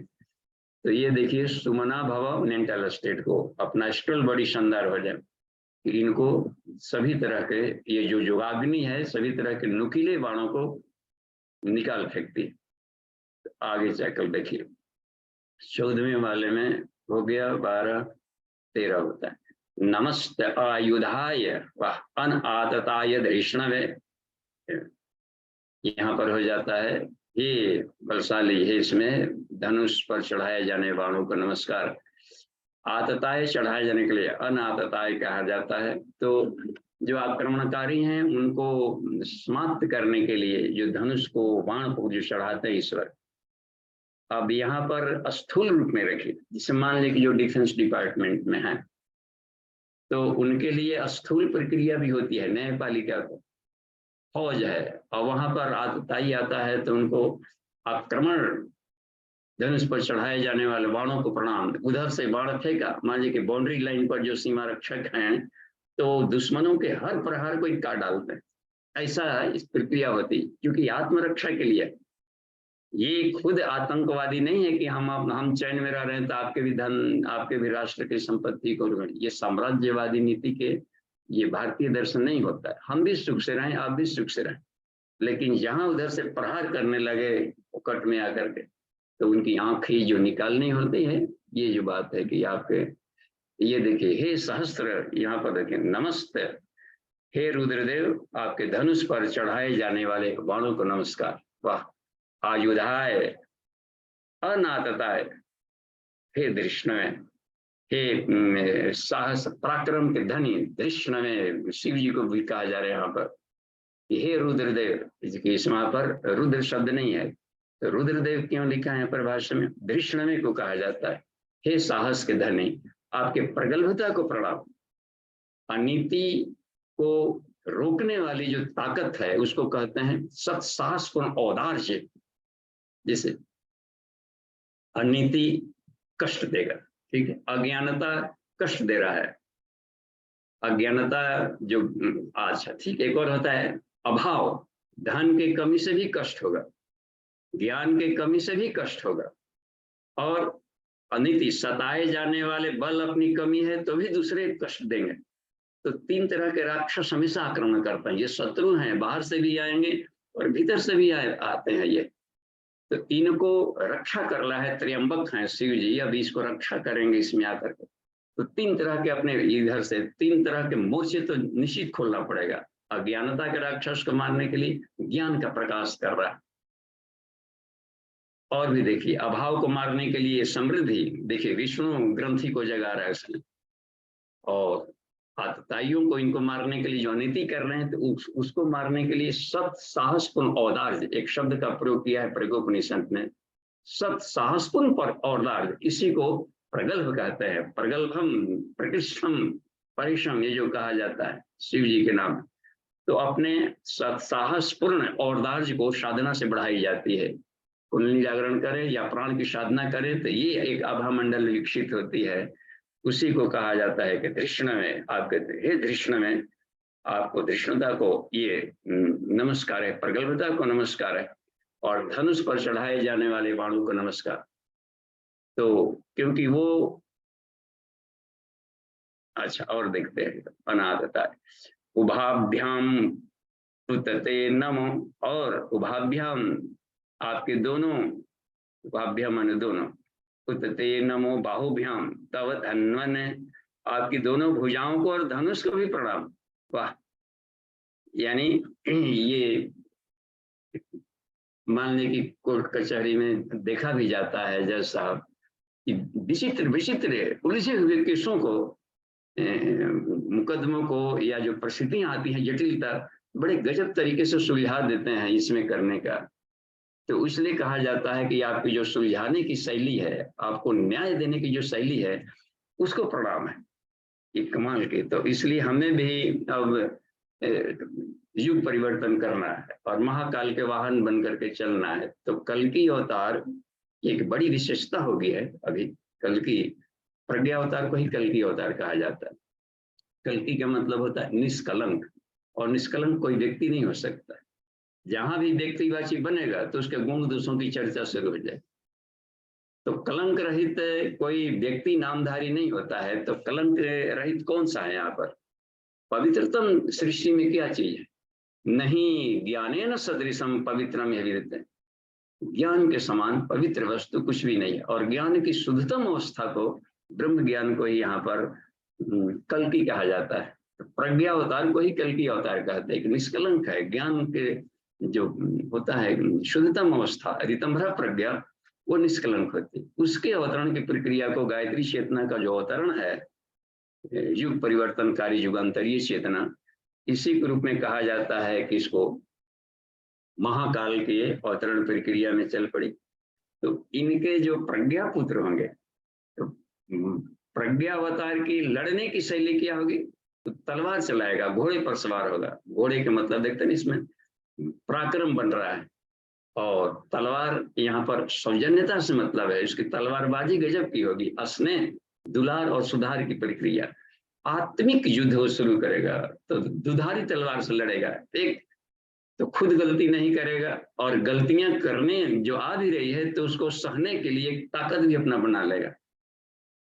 Speaker 1: तो ये देखिए सुमना भव मेंटल स्टेट को, अपना स्ट्रल बॉडी शानदार हो जाए, इनको सभी तरह के ये जो योगाग्नि है सभी तरह के नुकीले बाणों को निकाल फेंकती है। आगे चलकर देखिए 14वें वाले में हो गया 12, 13 होता है। नमस्त आयुधाय वह अनातताय धृष्णवे, यहाँ पर हो जाता है हे बलशाली, हे इसमें धनुष पर चढ़ाए जाने वालों को नमस्कार। आतताय चढ़ाए जाने के लिए अनातताय कहा जाता है। तो जो आक्रमणकारी हैं उनको समाप्त करने के लिए जो धनुष को, बाण को जो चढ़ाते हैं ईश्वर, अब यहाँ पर स्थूल रूप में रखिए। जिसे मान लीजिए कि जो डिफेंस डिपार्टमेंट में है तो उनके लिए स्थूल प्रक्रिया भी होती है, न्यायपालिका को, फौज है, और वहां पर आतताई आता है तो उनको आक्रमण, धनुष पर चढ़ाए जाने वाले बाणों को प्रणाम। उधर से बाण फेंका, मान लीजिए कि बाउंड्री लाइन पर जो सीमा रक्षक हैं तो दुश्मनों के हर प्रहार को काट डालते हैं, ऐसा इस प्रक्रिया होती, क्योंकि आत्मरक्षा के लिए। ये खुद आतंकवादी नहीं है कि हम चैन में रह रहे हैं तो आपके भी धन, आपके भी राष्ट्र की संपत्ति को, ये साम्राज्यवादी नीति के, ये भारतीय दर्शन नहीं होता है। हम भी सुख से रहें, आप भी सुख से रहें, लेकिन यहाँ उधर से प्रहार करने लगे कट में आकर के तो उनकी आंखें जो निकालनी होती है, ये जो बात है कि आपके, ये देखिए हे सहस्त्र, यहाँ पर देखिए नमस्ते, हे रुद्रदेव आपके धनुष पर चढ़ाए जाने वाले बाणों को नमस्कार। वाह, आयुधाय अनातताय, हे धृष्णवे, हे साहस पराक्रम के धनी धृष्णवे, शिव जी को भी कहा जा रहा है यहाँ पर। हे रुद्रदेव, इस वहां पर रुद्र शब्द नहीं है तो रुद्रदेव क्यों लिखा है पर भाषा में? धृष्णवे को कहा जाता है। हे साहस के धनी, आपके प्रगल्भता को प्रणाम। अनीति को रोकने वाली जो ताकत है उसको कहते हैं सत्साहसपूर्ण औदार्य। जैसे अनीति कष्ट देगा, ठीक है, अज्ञानता कष्ट दे रहा है, अज्ञानता जो, अच्छा ठीक, एक और होता है अभाव, धन के कमी से भी कष्ट होगा, ज्ञान के कमी से भी कष्ट होगा, और अनीति सताए जाने वाले बल अपनी कमी है तो भी दूसरे कष्ट देंगे। तो 3 तरह के राक्षस हमेशा आक्रमण करते हैं, ये शत्रु हैं, बाहर से भी आएंगे और भीतर से भी आते हैं ये। तो इनको रक्षा करना है, त्र्यंबक हैं शिव जी, अब इसको रक्षा करेंगे इसमें आकर के। तो 3 तरह के अपने इधर से 3 तरह के मोर्चे तो निश्चित खोलना पड़ेगा। अज्ञानता के राक्षस को मारने के लिए ज्ञान का प्रकाश कर रहा है, और भी देखिए अभाव को मारने के लिए समृद्धि, देखिए विष्णु ग्रंथि को जगा रहा है उसने, और आतताइयों को इनको मारने के लिए जो अनीति कर रहे हैं तो उसको मारने के लिए सत साहसपूर्ण औदार्य, एक शब्द का प्रयोग किया है प्रगोपनिषद में, सत साहसपूर्ण पर औदार्य, इसी को प्रगल्भ कहते हैं। प्रगल्भम प्रकृष्टम परिश्रम, ये जो कहा जाता है शिव जी के नाम। तो अपने साहसपूर्ण औदार्य को साधना से बढ़ाई जाती है। कुंडली जागरण करें या प्राण की साधना करें तो ये एक आभा मंडल विकसित होती है, उसी को कहा जाता है कि धृष्ण में, आपके हे धृष्ण में, आपको धृष्णता को ये नमस्कार है, प्रगल्भता को नमस्कार है, और धनुष पर चढ़ाए जाने वाले बाणों को नमस्कार। तो क्योंकि वो, अच्छा और देखते हैं अनादता उभाभ्याम उतते नमो, और उभाभ्याम आपके दोनों, उभाभ्याम माने दोनों, उतते नमो बाहुभ्याम तव धन्वन, आपकी दोनों भुजाओं को और धनुष को भी प्रणाम। वाह, यानी ये मान लें कि कोर्ट कचहरी में देखा भी जाता है जज साहब कि विचित्र विचित्र उलझे हुए केसों को, मुकदमों को, या जो परिस्थितियां आती हैं जटिलता, बड़े गजब तरीके से सुलझा देते हैं इसमें करने का। तो इसलिए कहा जाता है कि आपकी जो सुलझाने की शैली है, आपको न्याय देने की जो शैली है, उसको प्रणाम है, ये कमाल की। तो इसलिए हमें भी अब युग परिवर्तन करना है और महाकाल के वाहन बन करके चलना है। तो कल्कि अवतार एक बड़ी विशेषता हो गई है। अभी कल्कि, प्रज्ञा अवतार को ही कल्कि अवतार कहा जाता है। कल्कि का मतलब होता है निष्कलंक, और निष्कलंक कोई व्यक्ति नहीं हो सकता। जहां भी व्यक्तिवाची बनेगा तो उसके गुण दोषों की चर्चा शुरू हो जाए। तो कलंक रहित कोई व्यक्ति नामधारी नहीं होता है। तो कलंक रहित कौन सा है यहाँ पर? पवित्रतम सृष्टि में क्या चीज है? नहीं ज्ञानेन सदृशम पवित्रम यविद्यते, ज्ञान के समान पवित्र वस्तु कुछ भी नहीं है। और ज्ञान की शुद्धतम अवस्था को, ब्रह्म ज्ञान को ही यहाँ पर कल्कि कहा जाता है। तो प्रज्ञा अवतार को ही कल्कि अवतार कहते हैं। एक निष्कलंक है, ज्ञान के जो होता है शुद्धतम अवस्था, ऋतंभरा प्रज्ञा, वो निष्कलंक होती है। उसके अवतरण की प्रक्रिया को गायत्री चेतना का जो अवतरण है, युग परिवर्तनकारी युगांतरीय चेतना, इसी के रूप में कहा जाता है कि इसको महाकाल के अवतरण प्रक्रिया में चल पड़ी। तो इनके जो प्रज्ञा पुत्र होंगे, तो प्रज्ञा अवतार की लड़ने की शैली क्या होगी? तो तलवार चलाएगा, घोड़े पर सवार होगा। घोड़े के मतलब देखते हैं इसमें पराक्रम बन रहा है, और तलवार यहाँ पर सौजन्यता से मतलब है, इसकी तलवारबाजी गजब की होगी। स्नेह, दुलार और सुधार की प्रक्रिया, आत्मिक युद्ध वो शुरू करेगा। तो दुधारी तलवार से लड़ेगा। एक तो खुद गलती नहीं करेगा, और गलतियां करने जो आ भी रही है तो उसको सहने के लिए ताकत भी अपना बना लेगा।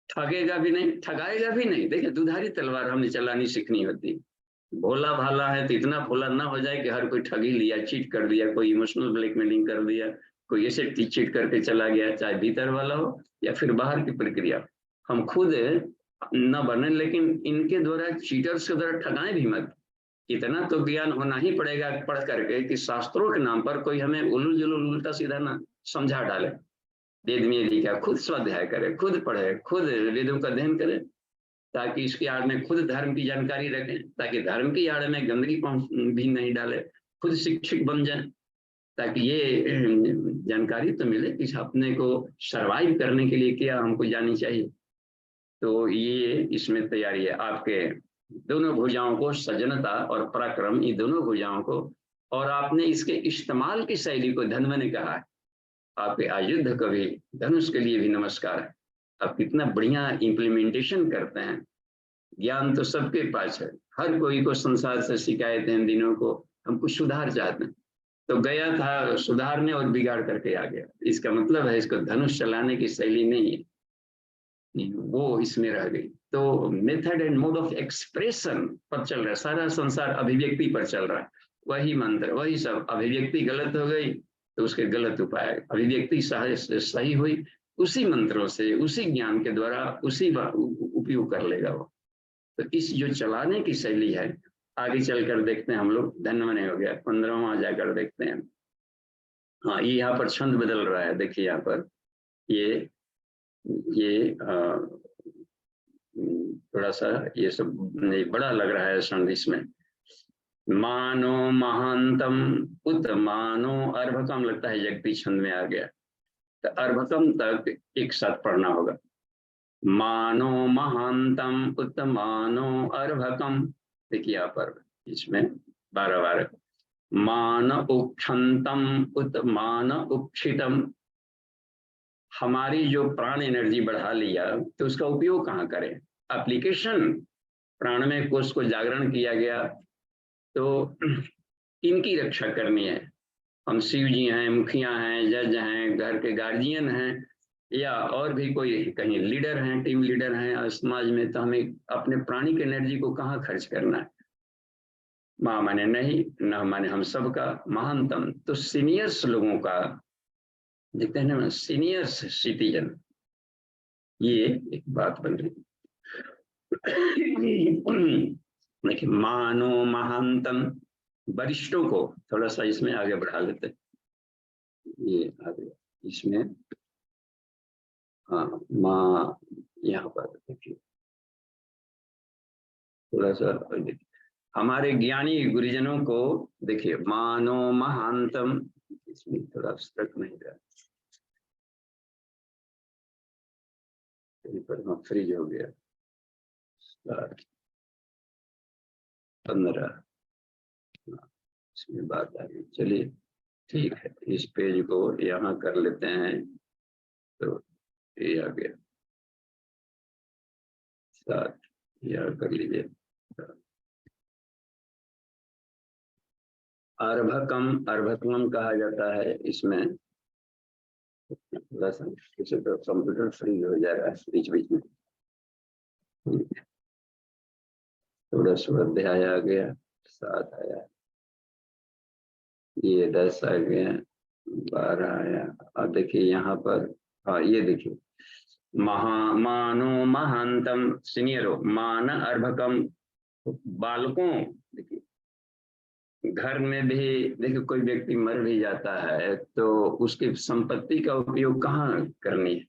Speaker 1: ठगेगा भी नहीं, ठगाएगा भी नहीं। देखिए, दुधारी तलवार हमने चलानी सीखनी होती। भोला भाला है तो इतना भोला ना हो जाए कि हर कोई ठगी लिया, चीट कर दिया, कोई इमोशनल ब्लैकमेलिंग कर दिया, कोई ऐसे चीट करके चला गया, चाहे भीतर वाला हो या फिर बाहर की प्रक्रिया। हम खुद न बने, लेकिन इनके द्वारा, चीटर्स के द्वारा ठगाएं भी मत। इतना तो ज्ञान होना ही पड़ेगा पढ़ करके कि शास्त्रों के नाम पर कोई हमें उलूल जुलूल उल्टा सीधा ना समझा डाले। वेद में लिखा, खुद स्वाध्याय करे, खुद पढ़े, खुद वेदों का अध्ययन करे, ताकि इसकी आड़ में खुद धर्म की जानकारी रखें, ताकि धर्म की आड़ में गंदगी भी नहीं डाले, खुद शिक्षक बन जाए, ताकि ये जानकारी तो मिले कि अपने को सरवाइव करने के लिए क्या हमको जाननी चाहिए। तो ये इसमें तैयारी है आपके दोनों भुजाओं को, सज्जनता और पराक्रम, ये दोनों भुजाओं को। और आपने इसके इस्तेमाल की शैली को धन्व ने कहा है। आपके आयुध को भी, धनुष के लिए भी नमस्कार है। आप कितना बढ़िया इम्प्लीमेंटेशन करते हैं। ज्ञान तो सबके पास है, हर कोई को संसार से शिकायत है इन दिनों को, हम कुछ सुधार चाहते हैं। तो गया था सुधारने और बिगाड़ करके आ गया। इसका मतलब है इसको धनुष चलाने की शैली नहीं है, वो इसमें रह गई। तो method and mode of expression पर चल रहा है सारा संसार, अभिव्यक्ति पर चल रहा है। वही मंत्र, वही सब। अभिव्यक्ति गलत हो गई तो उसके गलत उपाय, अभिव्यक्ति सही हुई, उसी मंत्रों से, उसी ज्ञान के द्वारा, उसी उपयोग कर लेगा वो। तो इस जो चलाने की शैली है, आगे चलकर देखते हैं हम लोग। धन्यवाद हो गया, 15वां जाकर देखते हैं। हाँ, ये यहाँ पर छंद बदल रहा है। देखिए यहाँ पर ये थोड़ा सा ये सब बड़ा लग रहा है छंद इसमें। मानो महांतम उत मानो अर्भकम, लगता है जगती छंद में आ गया। तो अर्भकम तक एक साथ पढ़ना होगा। मानो महांतम उत मानो अर्भकम। देखिए यहाँ पर इसमें 12 मान उक्षंतम उत मान उक्षितम। हमारी जो प्राण एनर्जी बढ़ा लिया तो उसका उपयोग कहाँ करें? एप्लीकेशन, प्राण में कोष को जागरण किया गया तो इनकी रक्षा करनी है। हम शिव जी हैं, मुखिया हैं, जज हैं, घर के गार्जियन हैं, या और भी कोई कहीं लीडर हैं, टीम लीडर हैं समाज में, तो हमें अपने प्राणिक एनर्जी को कहाँ खर्च करना है? माँ माने नहीं, न माने हम सबका, महानतम तो सीनियर्स लोगों का, देखते हैं ना, सीनियर्स सिटीजन, ये एक बात बन रही। देखिए, मानो महानतम, वरिष्ठों को थोड़ा सा इसमें आगे बढ़ा लेते हैं। ये आगे इसमें, हाँ, माँ यहाँ पर देखिए थोड़ा सा, देखिए हमारे ज्ञानी गुरुजनों को, देखिए मानो महानतम, इसमें थोड़ा स्ट्रक नहीं रहा, कहीं पर हम फ्रीज हो गया। 15 इसमें बात आ गई। चलिए ठीक है, इस पेज को यहाँ कर लेते हैं। तो ये आ गया 7, यहाँ कर लीजिए। अर्भकम, अर्भकम कहा जाता है इसमें। थोड़ा सा किसी तो कंप्यूटर फ्रीज हो जा रहा है बीच बीच में। थोड़ा स्वाध्याय आ गया, 7 आया, ये 10 आ गया, 12 आया। और देखिए यहाँ पर, हाँ ये देखिए मानो महांतम सीनियरो मान अर्भकम। बालकों, देखिए घर में भी देखिए कोई व्यक्ति मर भी जाता है तो उसकी संपत्ति का उपयोग कहाँ करनी है?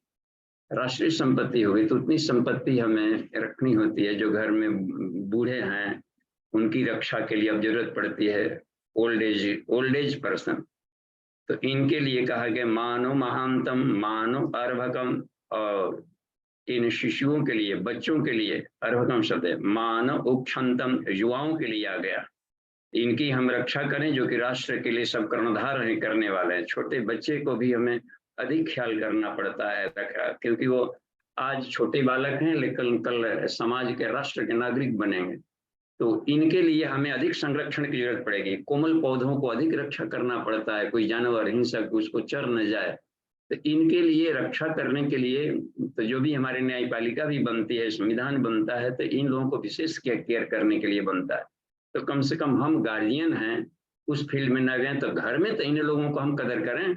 Speaker 1: राष्ट्रीय संपत्ति होगी तो उतनी संपत्ति हमें रखनी होती है। जो घर में बूढ़े हैं उनकी रक्षा के लिए अब जरूरत पड़ती है, ओल्ड एज पर्सन। तो इनके लिए कहा गया मानो महांतम मानो अर्भकम। और इन शिशुओं के लिए, बच्चों के लिए अर्भकम शब्द है। मानो उक्षंतम, युवाओं के लिए आ गया। इनकी हम रक्षा करें जो कि राष्ट्र के लिए सब कर्णधार हैं, करने वाले हैं। छोटे बच्चे को भी हमें अधिक ख्याल करना पड़ता है रखा, क्योंकि वो आज छोटे बालक हैं लेकिन कल समाज के, राष्ट्र के नागरिक बनेंगे। तो इनके लिए हमें अधिक संरक्षण की जरूरत पड़ेगी। कोमल पौधों को अधिक रक्षा करना पड़ता है, कोई जानवर हिंसक उसको चर न जाए। तो इनके लिए रक्षा करने के लिए तो जो भी हमारे न्यायपालिका भी बनती है, संविधान बनता है, तो इन लोगों को विशेष केयर करने के लिए बनता है। तो कम से कम हम गार्जियन हैं, उस फील्ड में न गए तो घर में तो इन लोगों को हम कदर करें।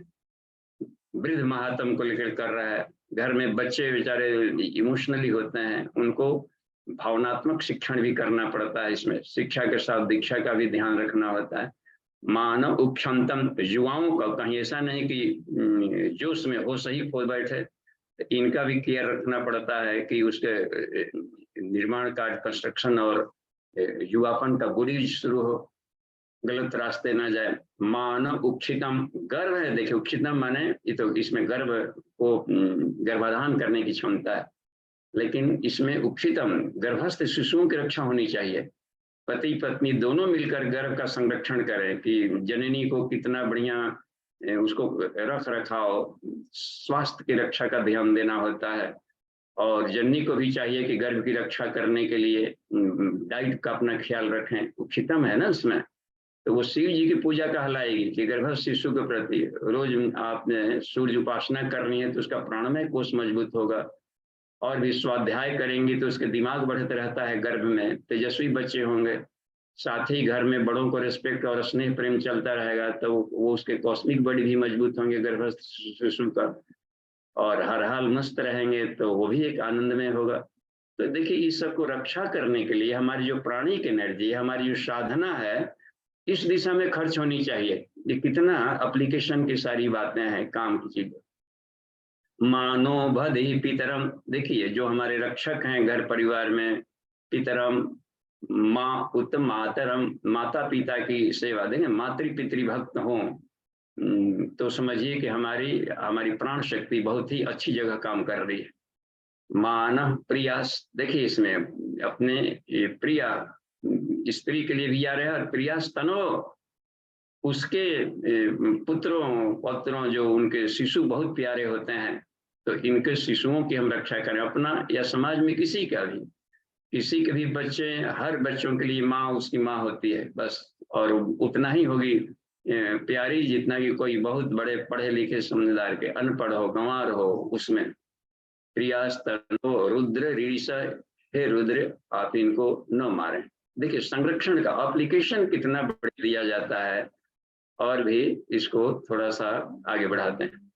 Speaker 1: वृद्ध महात्म को लेकर कर रहा है, घर में बच्चे बेचारे इमोशनली होते हैं, उनको भावनात्मक शिक्षण भी करना पड़ता है। इसमें शिक्षा के साथ दीक्षा का भी ध्यान रखना होता है। मानव उपक्षमतम, युवाओं का कहीं ऐसा नहीं कि जोश में हो सही खो बैठे, इनका भी केयर रखना पड़ता है कि उसके निर्माण कार्य, कंस्ट्रक्शन और युवापन का गुरीज शुरू हो, गलत रास्ते ना जाए। मानव उक्षितम, गर्भ है, देखिए उक्षितम माने ये तो इसमें गर्भ को गर्भाधान करने की क्षमता है, लेकिन इसमें उक्षितम गर्भस्थ शिशुओं की रक्षा होनी चाहिए। पति पत्नी दोनों मिलकर गर्भ का संरक्षण करें कि जननी को कितना बढ़िया उसको रख रखाव, स्वास्थ्य की रक्षा का ध्यान देना होता है। और जननी को भी चाहिए कि गर्भ की रक्षा करने के लिए डाइट का अपना ख्याल रखें। उक्षितम है ना उसमें, तो वो शिव जी की पूजा कहलाएगी कि गर्भस्थ शिशु के प्रति रोज आपने सूर्य उपासना करनी है तो उसका प्राणमय कोष मजबूत होगा। और भी स्वाध्याय करेंगी तो उसके दिमाग बढ़ते रहता है, गर्भ में तेजस्वी बच्चे होंगे। साथ ही घर में बड़ों को रिस्पेक्ट और स्नेह प्रेम चलता रहेगा तो वो उसके कॉस्मिक बॉडी भी मजबूत होंगे गर्भस्थ शिशु का। और हर हाल मस्त रहेंगे तो वो भी एक आनंदमय होगा। तो देखिए इस सब को रक्षा करने के लिए हमारी जो प्राणिक एनर्जी, हमारी जो साधना है, इस दिशा में खर्च होनी चाहिए। ये कितना एप्लीकेशन की सारी बातें हैं, काम की चीजें। मानो भदि पितरम, देखिए जो हमारे रक्षक हैं घर परिवार में, पितरम माँ उत मातरम, माता पिता की सेवा, देखें मातृ पितृभक्त हों तो समझिए कि हमारी प्राण शक्ति बहुत ही अच्छी जगह काम कर रही है। मानव प्रियास, देखिए इसमें अपने प्रिया स्त्री के लिए भी आ रहा है, और प्रियास तनो, उसके पुत्रों पौत्रों जो उनके शिशु बहुत प्यारे होते हैं, तो इनके शिशुओं की हम रक्षा करें, अपना या समाज में किसी का भी, किसी के भी बच्चे, हर बच्चों के लिए माँ उसकी माँ होती है बस, और उतना ही होगी प्यारी जितना कि कोई बहुत बड़े पढ़े लिखे समझदार के, अनपढ़ हो गंवार हो उसमें। प्रियास्तनो रुद्र ऋष, हे रुद्र आप इनको न मारें। देखिए संरक्षण का एप्लीकेशन कितना बढ़ दिया जाता है, और भी इसको थोड़ा सा आगे बढ़ाते हैं।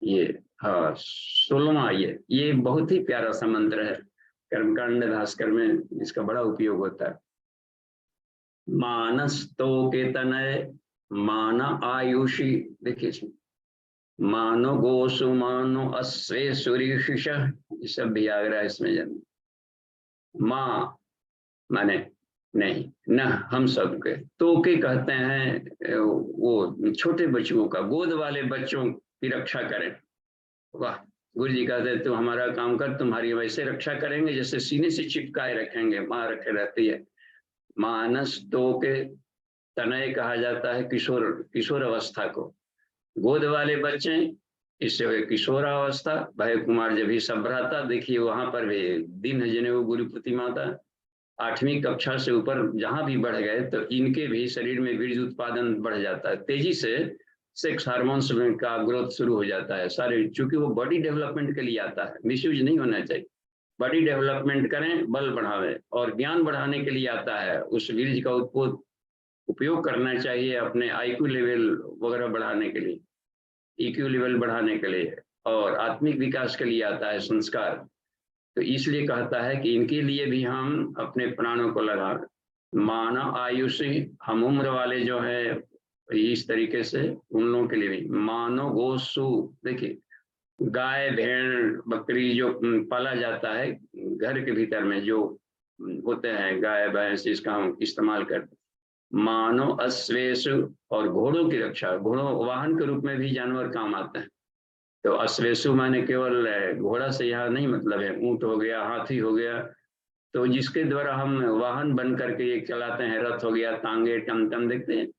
Speaker 1: ये हाँ 16वां, ये बहुत ही प्यारा सा मंत्र है, कर्मकांड भास्कर में इसका बड़ा उपयोग होता है। मानस तो के तनय मान आयुषी, देखिए मानो गोसु मानो अश्वे सुरीशिष, ये सब भी आ रहा है इसमें। जन्म माँ माने नहीं न, हम सब के तो के कहते हैं वो छोटे बच्चों का, गोद वाले बच्चों की रक्षा करें। वाह, गुरु जी कहते तो हमारा काम कर, तुम्हारी वैसे रक्षा करेंगे जैसे सीने से चिपकाए रखेंगे, माँ रखे रहती है। मानस तो के तनय कहा जाता है किशोर अवस्था को, गोद वाले बच्चे इससे किशोरावस्था। भाई कुमार जब भी सभ्राता, देखिए वहां पर भी दिन जनेऊ गुरुपति माता 8वीं कक्षा से ऊपर जहां भी बढ़ गए तो इनके भी शरीर में बीज उत्पादन बढ़ जाता है, तेजी से सेक्स हार्मोन्स का ग्रोथ शुरू हो जाता है सारे, चूंकि वो बॉडी डेवलपमेंट के लिए आता है, मिसयूज नहीं होना चाहिए। बॉडी डेवलपमेंट करें, बल बढ़ावे और ज्ञान बढ़ाने के लिए आता है। उस बीज का उपयोग करना चाहिए अपने IQ लेवल वगैरह बढ़ाने के लिए, EQ लेवल बढ़ाने के लिए। और आत्मिक विकास के लिए आता है संस्कार। तो इसलिए कहता है कि इनके लिए भी हम अपने प्राणों को लगा। मानव आयुषी, हम उम्र वाले जो है इस तरीके से, उन लोगों के लिए भी मानव गोसु, देखिए गाय भेड़ बकरी जो पाला जाता है घर के भीतर में, जो होते हैं गाय भैंस, इसका हम इस्तेमाल करते, मानो अश्वेश, और घोड़ों की रक्षा, घोड़ों वाहन के रूप में भी जानवर काम आते हैं। तो अश्वेशु माने केवल घोड़ा से यहाँ नहीं मतलब है, ऊंट हो गया, हाथी हो गया, तो जिसके द्वारा हम वाहन बन करके ये चलाते हैं, रथ हो गया, तांगे, टमटम। देखते हैं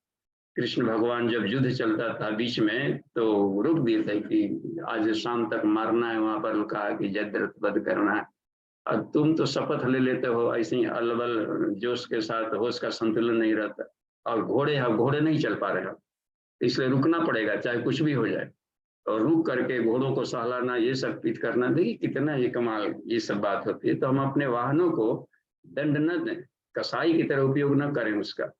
Speaker 1: कृष्ण भगवान जब युद्ध चलता था बीच में तो रुक दिए थे कि आज शाम तक मारना है, वहां पर कहा कि जयद्रथ वध करना है। और तुम तो शपथ ले लेते हो ऐसे ही अलबल जोश के साथ, होश का संतुलन नहीं रहता, और घोड़े नहीं चल पा रहे हो, इसलिए रुकना पड़ेगा चाहे कुछ भी हो जाए। और रुक करके घोड़ों को सहलाना, ये सब पीठ करना, देखिए कितना ये कमाल ये सब बात होती है। तो हम अपने वाहनों को दंड न दें, कसाई की तरह उपयोग न करें उसका।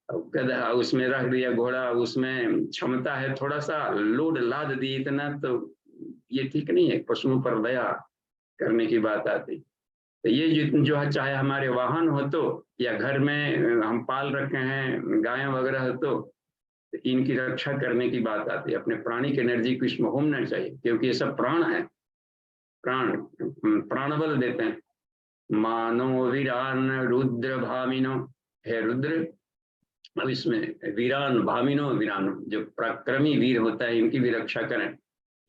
Speaker 1: गधा उसमें रख दिया, घोड़ा उसमें क्षमता है, थोड़ा सा लोड लाद दी इतना, तो ये ठीक नहीं है। पशुओं पर दया करने की बात आती। तो ये जो है, चाहे हमारे वाहन हो तो, या घर में हम पाल रखे हैं गाय वगैरह हो तो इनकी रक्षा करने की बात आती है। अपने प्राणी की एनर्जी को इसमें होना चाहिए, क्योंकि ये सब प्राण है, प्राण बल देते हैं। मानो वीरान रुद्र भामिनो, हे रुद्र। अब इसमें वीरान भामिनो, वीरान जो पराक्रमी वीर होता है, इनकी भी रक्षा करें,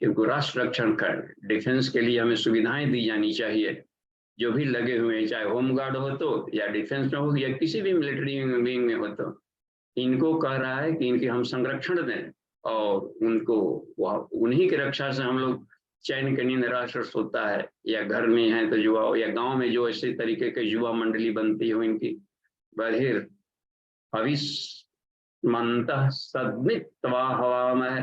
Speaker 1: क्योंकि राष्ट्र रक्षण कर डिफेंस के लिए हमें सुविधाएं दी जानी चाहिए। जो भी लगे हुए हैं, चाहे होमगार्ड हो तो, या डिफेंस में हो, या किसी भी मिलिट्री विंग में हो, तो इनको कह रहा है कि इनके हम संरक्षण दें, और उनको उन्हीं की रक्षा से हम लोग चैन की नींद राष्ट्र सोता है। या घर में है तो युवा, या गांव में जो ऐसे तरीके के युवा मंडली बनती हो, इनकी बधिर भविष्य मंतः सद्मित हवामह।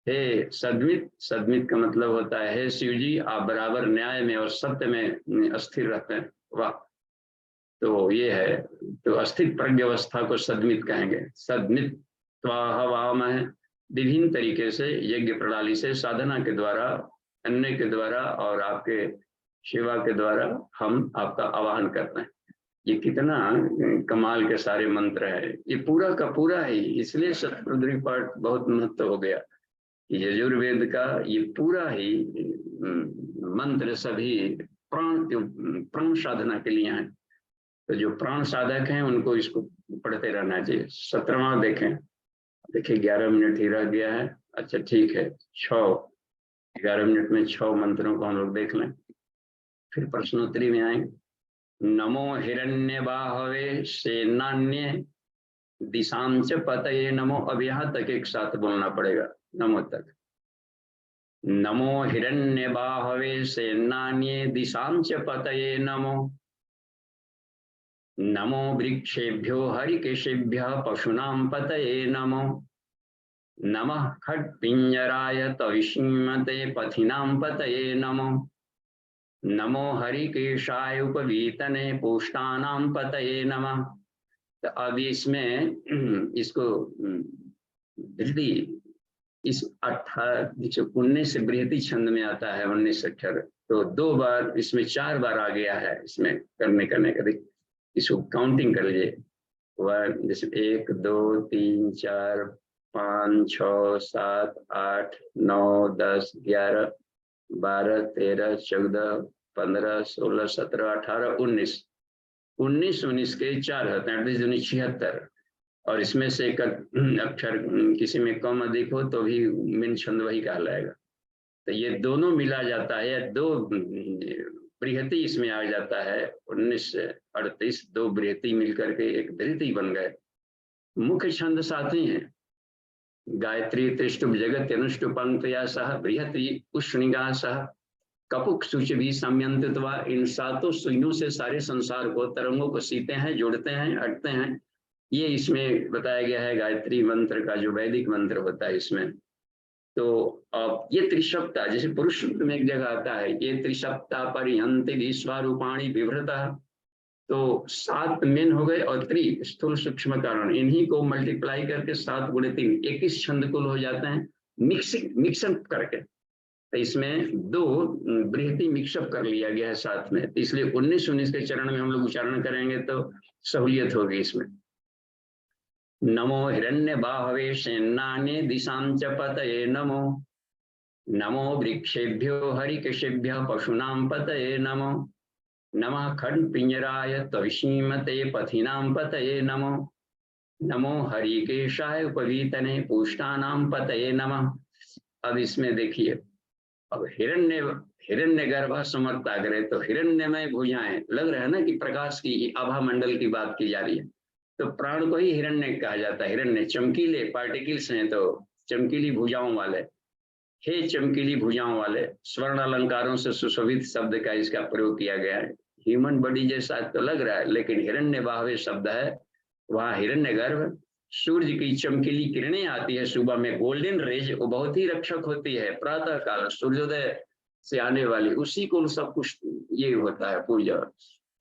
Speaker 1: हे सद्मित, सद्मित का मतलब होता है हे शिव जी, आप बराबर न्याय में और सत्य में स्थिर रहते हैं। वाह, तो ये है, तो अस्थित प्रज्ञावस्था को सद्मित कहेंगे। सद्मित हवामह, विभिन्न तरीके से यज्ञ प्रणाली से, साधना के द्वारा, अन्य के द्वारा और आपके सेवा के द्वारा हम आपका आवाहन करते हैं। ये कितना कमाल के सारे मंत्र है, ये पूरा का पूरा है। इसलिए शतरुद्री पाठ बहुत महत्व हो गया। यजुर्वेद का ये पूरा ही मंत्र सभी प्राण साधना के लिए हैं। तो जो प्राण साधक हैं उनको इसको पढ़ते रहना चाहिए। 17वां देखें, देखिए 11 मिनट ही रह गया है। अच्छा ठीक है, 11 मिनट में 6 मंत्रों को हम लोग देख लें, फिर प्रश्नोत्तरी में आएंगे। नमो हिरण्य बाहवे सेनान्य दिशांच पतये नमो। अब यहाँ तक एक साथ बोलना पड़ेगा, नमो तक। नमो हिरण्य बाहवे सेनान्य दिशांच पतये नमो। नमो वृक्षेभ्यो हरिकेशेभ्यः पशूनां पतये नमो। नमः खट्पिंजराय तविष्मते पथिनां पतये नमो। नमो हरिकेशाय उपवीतने पुष्टानां पतये नमः। तो अब इसमें इसको बृहति, इस 19 से बृहति छंद में आता है 19 अक्षर, तो 2 बार इसमें 4 बार आ गया है। इसमें करने का इसको काउंटिंग कर लीजिए, जैसे 1 2 3 4 5 6 7 8 9 10 11 12 13 14 15 16 17 18 19 के 4 होते हैं, 78। और इसमें से एक अक्षर किसी में कम अधिक हो तो भी मिन छंद वही कहलाएगा। तो ये दोनों मिला जाता है, 2 बृहति इसमें आ जाता है। 19 से 38 2 बृहति मिलकर के एक बृहति बन गए। मुख्य छंद 7 ही हैं। गायत्री त्रिष्टुप जगत अनुष्टुप पंक्तया सह बृहति उष्णिगा सह कपुक सूच भी समयंतवा। इन 7 सुइयों से सारे संसार को, तरंगों को सीते हैं, जोड़ते हैं, हटते हैं। ये इसमें बताया गया है गायत्री मंत्र का, जो वैदिक मंत्र होता है इसमें। तो अब ये त्रिशप्ता, जैसे पुरुष में एक जगह आता है, ये त्रिशप्ता परिहंति विश्वारूपाणी विभ्रता। तो 7 मेन हो गए, और स्थूल सूक्ष्म कारण, इन्हीं को मल्टीप्लाई करके 7 × 3 21 छंद कुल हो जाते हैं, मिक्सअप करके। तो इसमें दो बृहति मिक्सअप कर लिया गया है साथ में, तो इसलिए 19-19 के चरण में हम लोग उच्चारण करेंगे तो सहूलियत होगी इसमें। नमो हिरण्य बाहवे सेनान्ये दिशां च पतये नमो, नमो वृक्षेभ्यो हरिकेशेभ्यः पशूनां पतये नमो, नमः खड्ग पिंजराय तविषीमते पथिनां पतये नमो, नमो हरिकेशाय उपवीतने पूष्णानां पतये नमः। अब इसमें देखिए, अब हिरण्य गर्भ समर्थाग्रे, तो हिरण्यमय भुजाएं, लग रहा है ना कि प्रकाश की आभा मंडल की बात की जा रही है, तो प्राण को ही हिरण्य कहा जाता है। हिरण्य चमकीले पार्टिकल्स हैं, तो चमकीली भुजाओं वाले, हे चमकीली भुजाओं वाले, स्वर्ण अलंकारों से सुशोभित शब्द का इसका प्रयोग किया गया है। ह्यूमन बॉडी जैसा तो लग रहा है, लेकिन हिरण्य बाहवे शब्द है, वहां हिरण्य गर्भ। सूर्य की चमकीली किरणें आती है सुबह में, गोल्डन रेज, वो बहुत ही रक्षक होती है। प्रातः काल सूर्योदय से आने वाली, उसी को सब कुछ ये होता है पूजा।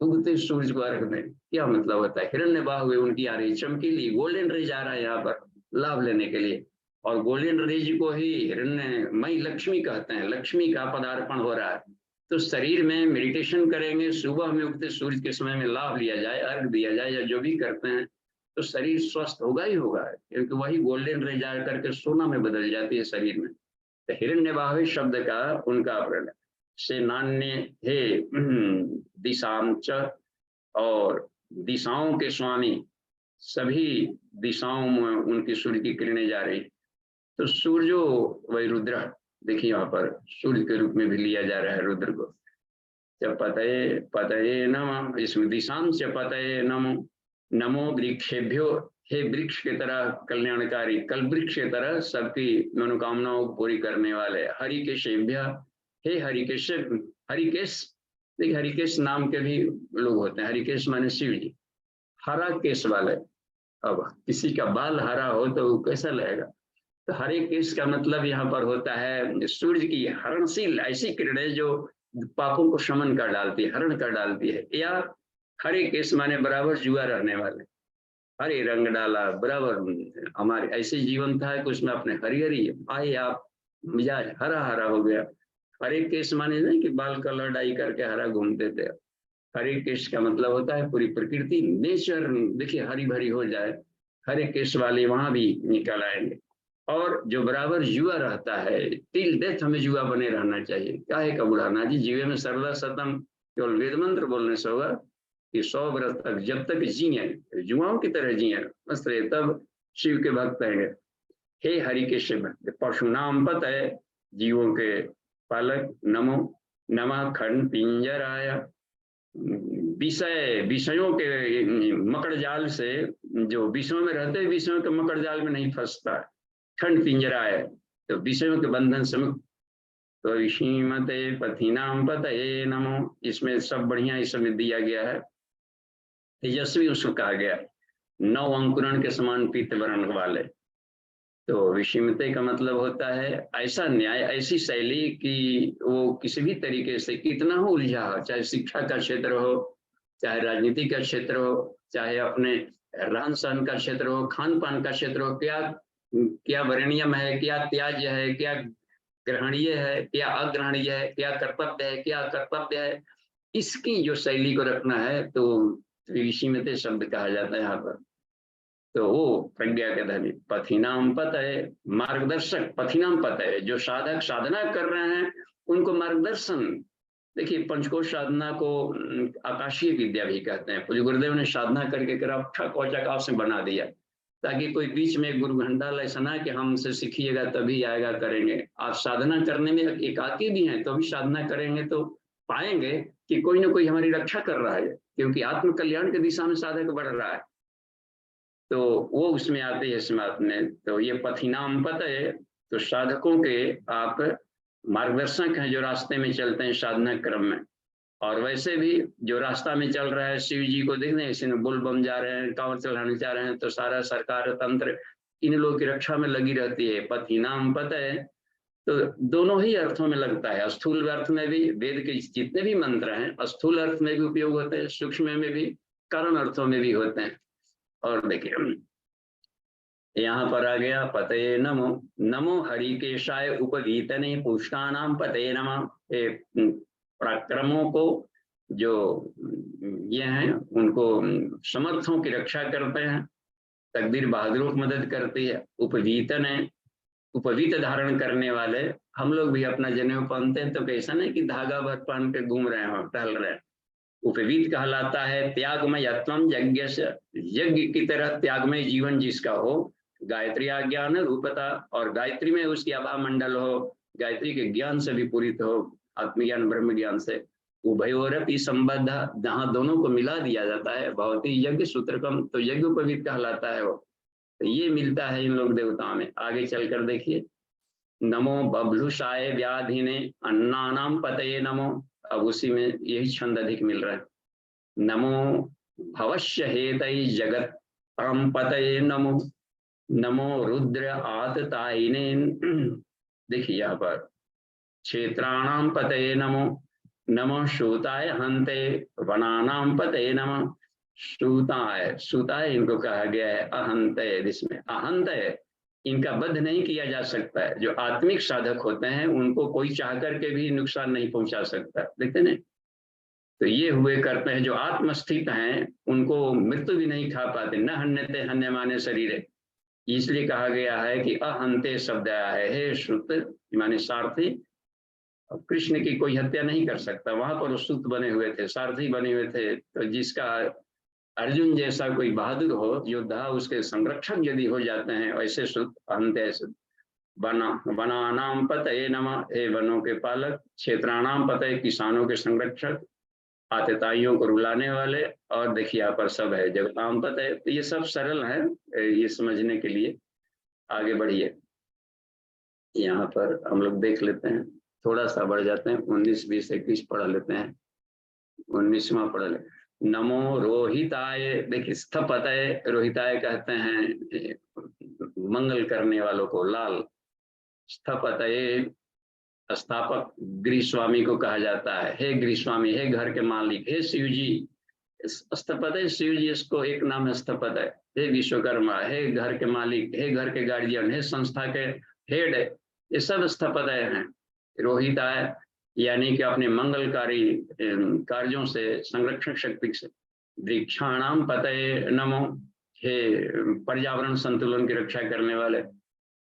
Speaker 1: उगते सूर्य को अर्घ में क्या मतलब होता है, हिरण्य बाहुए उनकी आ रही चमकीली गोल्डन रेज आ रहा है यहाँ पर लाभ लेने के लिए। और गोल्डन रेज को ही हिरण्यमयी लक्ष्मी कहते हैं, लक्ष्मी का पदार्पण हो रहा है। तो शरीर में मेडिटेशन करेंगे, सुबह में उगते सूर्य के समय में लाभ लिया जाए, अर्घ दिया जाए, या जो भी करते हैं, तो शरीर स्वस्थ होगा ही होगा, क्योंकि वही गोल्डन रेज जा करके सोना में बदल जाती है शरीर में। तो हिरण्य बाहवे शब्द का उनका प्रण से नान्य हे दिशां च, और दिशाओं के स्वामी, सभी दिशाओं में उनकी सूर्य की किरणें जा रही। तो सूर्यो वही रुद्र, देखिए यहाँ पर सूर्य के रूप में भी लिया जा रहा है रुद्र को। च पतये पतये नमः, इसमें दिशां च पतये नमो, नमो वृक्षेभ्यो, हे वृक्ष की तरह कल्याणकारी, कल वृक्ष की तरह सबकी मनोकामनाओं को पूरी करने वाले, हरिकेशेभ्य, हे हरिकेश, हरिकेश, देखिए हरिकेश नाम के भी लोग होते हैं, हरिकेश माने शिव जी, हरा केश वाले। अब किसी का बाल हरा हो तो वो कैसा लगेगा, तो हरे केश का मतलब यहाँ पर होता है सूर्य की हरणशील ऐसी किरणें जो पापों को शमन कर डालती है, हरण कर डालती है। या हरे केश माने बराबर जुआ रहने वाले, हरे रंग डाला बराबर, हमारे ऐसे जीवन था कि उसमें अपने हरी आए आप मिजाज हरा हरा हो गया। हरे केश माने नहीं कि बाल कलर डाई करके हरा घूमते थे। हरे केश का मतलब होता है पूरी प्रकृति नेचर देखिए हरी भरी हो जाए, हरे केश वाले वहां भी निकल आएंगे। और जो बराबर जुआ रहता है, टिल डेथ हमें जुआ बने रहना चाहिए, क्या है कबूढ़ाना जी, जीवे में सर्वदा सतम, केवल वेद मंत्र बोलने से होगा कि 100 वर्ष तक जब तक जिए जुआओं की तरह जिए मस्त रहे, तब शिव के भक्त रहेंगे। हे हरि के शिव, पशुनाम पत है, जीवों के पालक, नमो नमः खंड पिंजराय, विषयों के मकड़ जाल से, जो विषयों में रहते हैं विषयों के मकड़ जाल में नहीं फंसता, खंड पिंजराय, तो विषयों के बंधन से मुक्त। तो ऋषिमते पथिनाम पतये नमो, इसमें सब बढ़िया इसमें दिया गया है, तेजस्वी उसको कहा गया, 9 अंकुरण के समान पीत वर्ण वाले। तो विषिमते का मतलब होता है ऐसा न्याय, ऐसी शैली कि वो किसी भी तरीके से कितना हो उलझा हो, चाहे शिक्षा का क्षेत्र हो, चाहे राजनीति का क्षेत्र हो, चाहे अपने रहन सहन का क्षेत्र हो, खान पान का क्षेत्र हो, क्या वर्णीयम है, क्या त्याज्य है, क्या ग्रहणीय है, क्या अग्रहणीय है, क्या कर्तव्य है, क्या कर्तव्य है, इसकी जो शैली को रखना है तो विषिमते शब्द कहा जाता है यहाँ पर। तो वो प्रज्ञा के धनी, पथिनाम पत है, मार्गदर्शक, पथिनाम पत है, जो साधक साधना कर रहे हैं उनको मार्गदर्शन। देखिए पंचकोश साधना को आकाशीय विद्या भी कहते हैं, पूज्य गुरुदेव ने साधना करके कौचक से बना दिया, ताकि कोई बीच में गुरु घंटा ऐसा ना कि हमसे सीखिएगा तभी आएगा करेंगे। आप साधना करने में एकाकी भी हैं तो भी साधना करेंगे तो पाएंगे कि कोई ना कोई हमारी रक्षा कर रहा है, क्योंकि आत्म कल्याण की दिशा में साधक बढ़ रहा है, तो वो उसमें आते हैं समाप्त में। तो ये पथिनाम पत है, तो साधकों के आप मार्गदर्शक हैं जो रास्ते में चलते हैं साधना क्रम में। और वैसे भी जो रास्ता में चल रहा है, शिव जी को देखते हैं इसी में बुल बम जा रहे हैं, कांवड़ चढ़ाने जा रहे हैं, तो सारा सरकार तंत्र इन लोगों की रक्षा में लगी रहती है। पथिनाम पत है, तो दोनों ही अर्थों में लगता है, स्थूल अर्थ में भी वेद के जितने भी मंत्र हैं स्थूल अर्थ में भी उपयोग होते हैं, सूक्ष्म में भी, कारण अर्थों में भी होते हैं। और देखिए यहाँ पर आ गया पतये नमो, नमो हरिकेशाय उपवीतने पुष्टानाम पतये नमः। पराक्रमों को जो ये हैं उनको समर्थों की रक्षा करते हैं, तकदीर बहादुरों की मदद करती है। उपवीतन है, उपवीत धारण करने वाले, हम लोग भी अपना जनेऊ पहनते हैं तो कैसा नहीं कि धागा भर पहन के घूम रहे हो, टहल रहे हैं। उपवीत कहलाता है त्यागमय यत्वम यज्ञ से, यज्ञ की तरह त्यागमय जीवन जिसका हो, गायत्री आज्ञान रूपता, और गायत्री में उसकी आभा मंडल हो, गायत्री के ज्ञान से भी पूरित हो, आत्मज्ञान ब्रह्म ज्ञान से। उभयोरपि संबद्ध, जहाँ दोनों को मिला दिया जाता है, बहुत ही यज्ञ सूत्रकम, तो यज्ञ उपवीत कहलाता है वो। तो ये मिलता है इन लोग देवताओं में। आगे चलकर देखिए, नमो बभलुषाय व्याधिने अन्नानाम पतये नमो, अब उसी में यही छंद अधिक मिल रहा है। नमो भवश्य हेतै जगत परम पतये नमो, नमो रुद्र आततायिने, देखिए यहाँ पर क्षेत्राणाम पतये नमो, नमो श्रुताय हंते वनानाम पतये नमः। श्रुताय, श्रुताय इनको कहा गया है अहंतय, जिसमें अहंत है, इनका वध नहीं किया जा सकता है। जो आत्मिक साधक होते हैं उनको कोई चाह करके भी नुकसान नहीं पहुंचा सकता, देखते नहीं। तो ये हुए करते हैं जो आत्मस्थित हैं, उनको मृत्यु भी नहीं खा पाते। न हन्यते हन्यमाने शरीर, इसलिए कहा गया है कि अहंते शब्द आया है, हे श्रुत माने सारथी, कृष्ण की कोई हत्या नहीं कर सकता। वहां पर वो सूत बने हुए थे, सारथी बने हुए थे। तो जिसका अर्जुन जैसा कोई बहादुर हो योद्धा, उसके संरक्षक यदि हो जाते हैं, ऐसे सुत अंत्य वनानाम पतये नमः, हे वनों के पालक, क्षेत्राणाम पतये किसानों के संरक्षक, आतताइयों को रुलाने वाले, और देखिए यहाँ पर सब है जगताम पतये। तो ये सब सरल है ये समझने के लिए। आगे बढ़िए, यहाँ पर हम लोग देख लेते हैं, थोड़ा सा बढ़ जाते हैं, 19, 20, 21 पढ़ लेते हैं। 19वां पढ़ ले, नमो रोहिताय, देखिए स्थपतय, रोहिताय कहते हैं मंगल करने वालों को, लाल। स्थपतय, स्थापक गृह स्वामी को कहा जाता है, हे गृह स्वामी, हे घर के मालिक, हे शिव जी। स्थपतय शिव जी, इसको एक नाम है स्थपतय। हे विश्वकर्मा, हे घर के मालिक, हे घर के गार्जियन, हे संस्था के हेड, ये सब स्थपतय हैं। रोहिताय यानी कि अपने मंगलकारी कार्यों से, संरक्षण शक्ति से। वृक्षाणाम पतये नमो, हे पर्यावरण संतुलन की रक्षा करने वाले।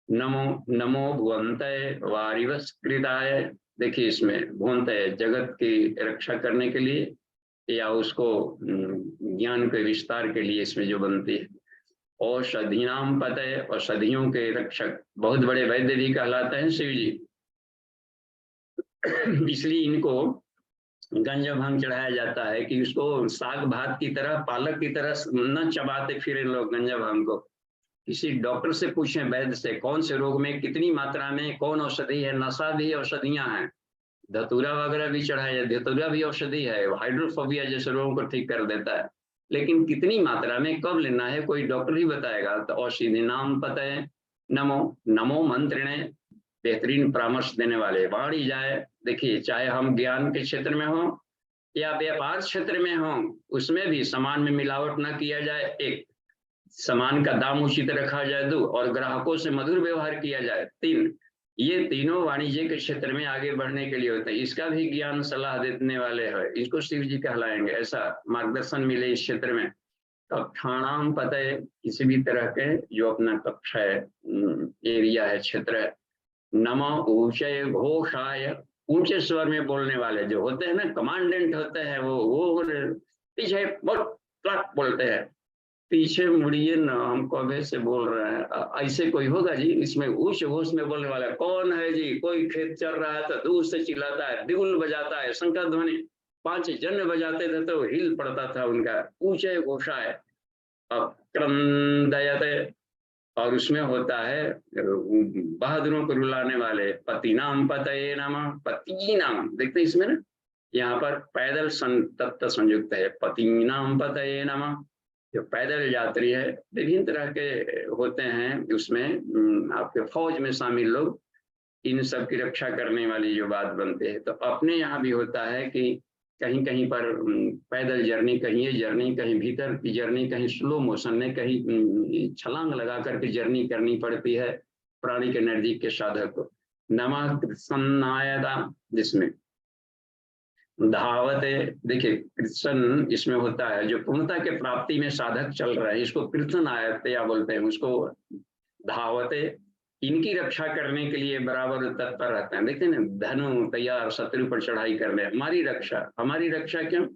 Speaker 1: नमो नमो भुवंतये वारिवस्कृताय, देखिए इसमें भुवंतये जगत की रक्षा करने के लिए, या उसको ज्ञान के विस्तार के लिए इसमें जो बनती है। औषधीनाम पतये, औषधियों के रक्षक, बहुत बड़े वैद्य भी कहलाते हैं शिव जी। इसलिए इनको गंजा भांग चढ़ाया जाता है कि उसको साग भात की तरह, पालक की तरह न चबाते फिरे लोग गंजा भांग को। किसी डॉक्टर से पूछें, वैद्य से, कौन से रोग में कितनी मात्रा में कौन औषधि है। नशा भी औषधियां हैं, धतूरा वगैरह भी चढ़ाया, धतूरा भी औषधि है, हाइड्रोफोबिया जैसे रोगों को ठीक कर देता है। लेकिन कितनी मात्रा में कब लेना है कोई डॉक्टर ही बताएगा। तो औषधि नाम पतये नमो, नमो मंत्रिणे, बेहतरीन परामर्श देने वाले। वाणी जाए, देखिए चाहे हम ज्ञान के क्षेत्र में हो या व्यापार क्षेत्र में हो, उसमें भी सामान में मिलावट ना किया जाए, एक सामान का दाम उचित रखा जाए, 2 और ग्राहकों से मधुर व्यवहार किया जाए, 3। ये तीनों वाणिज्य के क्षेत्र में आगे बढ़ने के लिए होते हैं। इसका भी ज्ञान सलाह देने वाले हैं, इसको शिव जी कहलाएंगे। ऐसा मार्गदर्शन मिले इस क्षेत्र में। कक्षाणाम पतये, किसी भी तरह के जो अपना कक्ष है, एरिया है, क्षेत्र है। नमो ऊंचे घोषाय, ऊंचे स्वर में बोलने वाले जो होते हैं ना, कमांडेंट होते हैं, वो पीछे बोलते हैं, पीछे मुड़िए ना, हम कभी से बोल रहे हैं, ऐसे कोई होगा जी इसमें उच्च घोष में बोलने वाला? कौन है जी? कोई खेत चल रहा है तो दूर से चिल्लाता है, दिगुल बजाता है, शंकर ध्वनि 5 जन बजाते थे तो हिल पड़ता था उनका। ऊंचे घोषा है। अब क्रंदयते, और उसमें होता है बहादुरों को रुलाने वाले। पतिनाम पतये नमः, पतिनाम, देखते इसमें ना, यहाँ पर पैदल तत्व संयुक्त है, पतिनाम पतये नमः। जो पैदल यात्री है, विभिन्न तरह के होते हैं उसमें, आपके फौज में शामिल लोग, इन सब की रक्षा करने वाली जो बात बनते हैं। तो अपने यहाँ भी होता है कि कहीं कहीं पर पैदल जर्नी, कहीं ये जर्नी, कहीं भीतर की जर्नी, कहीं स्लो मोशन में, कहीं छलांग लगा करके जर्नी करनी पड़ती है प्राणी के नजदीक के साधक को। नमः कृत्सन्नायता, जिसमें धावते, देखिए कृत्सन इसमें होता है जो पूर्णता के प्राप्ति में साधक चल रहे हैं, इसको कृत्सन आयतया बोलते हैं। उसको धावते, इनकी रक्षा करने के लिए बराबर तत्पर रहते हैं। देखते हैं ना, धनु तैयार शत्रु पर चढ़ाई करने, हमारी रक्षा। हमारी रक्षा क्यों?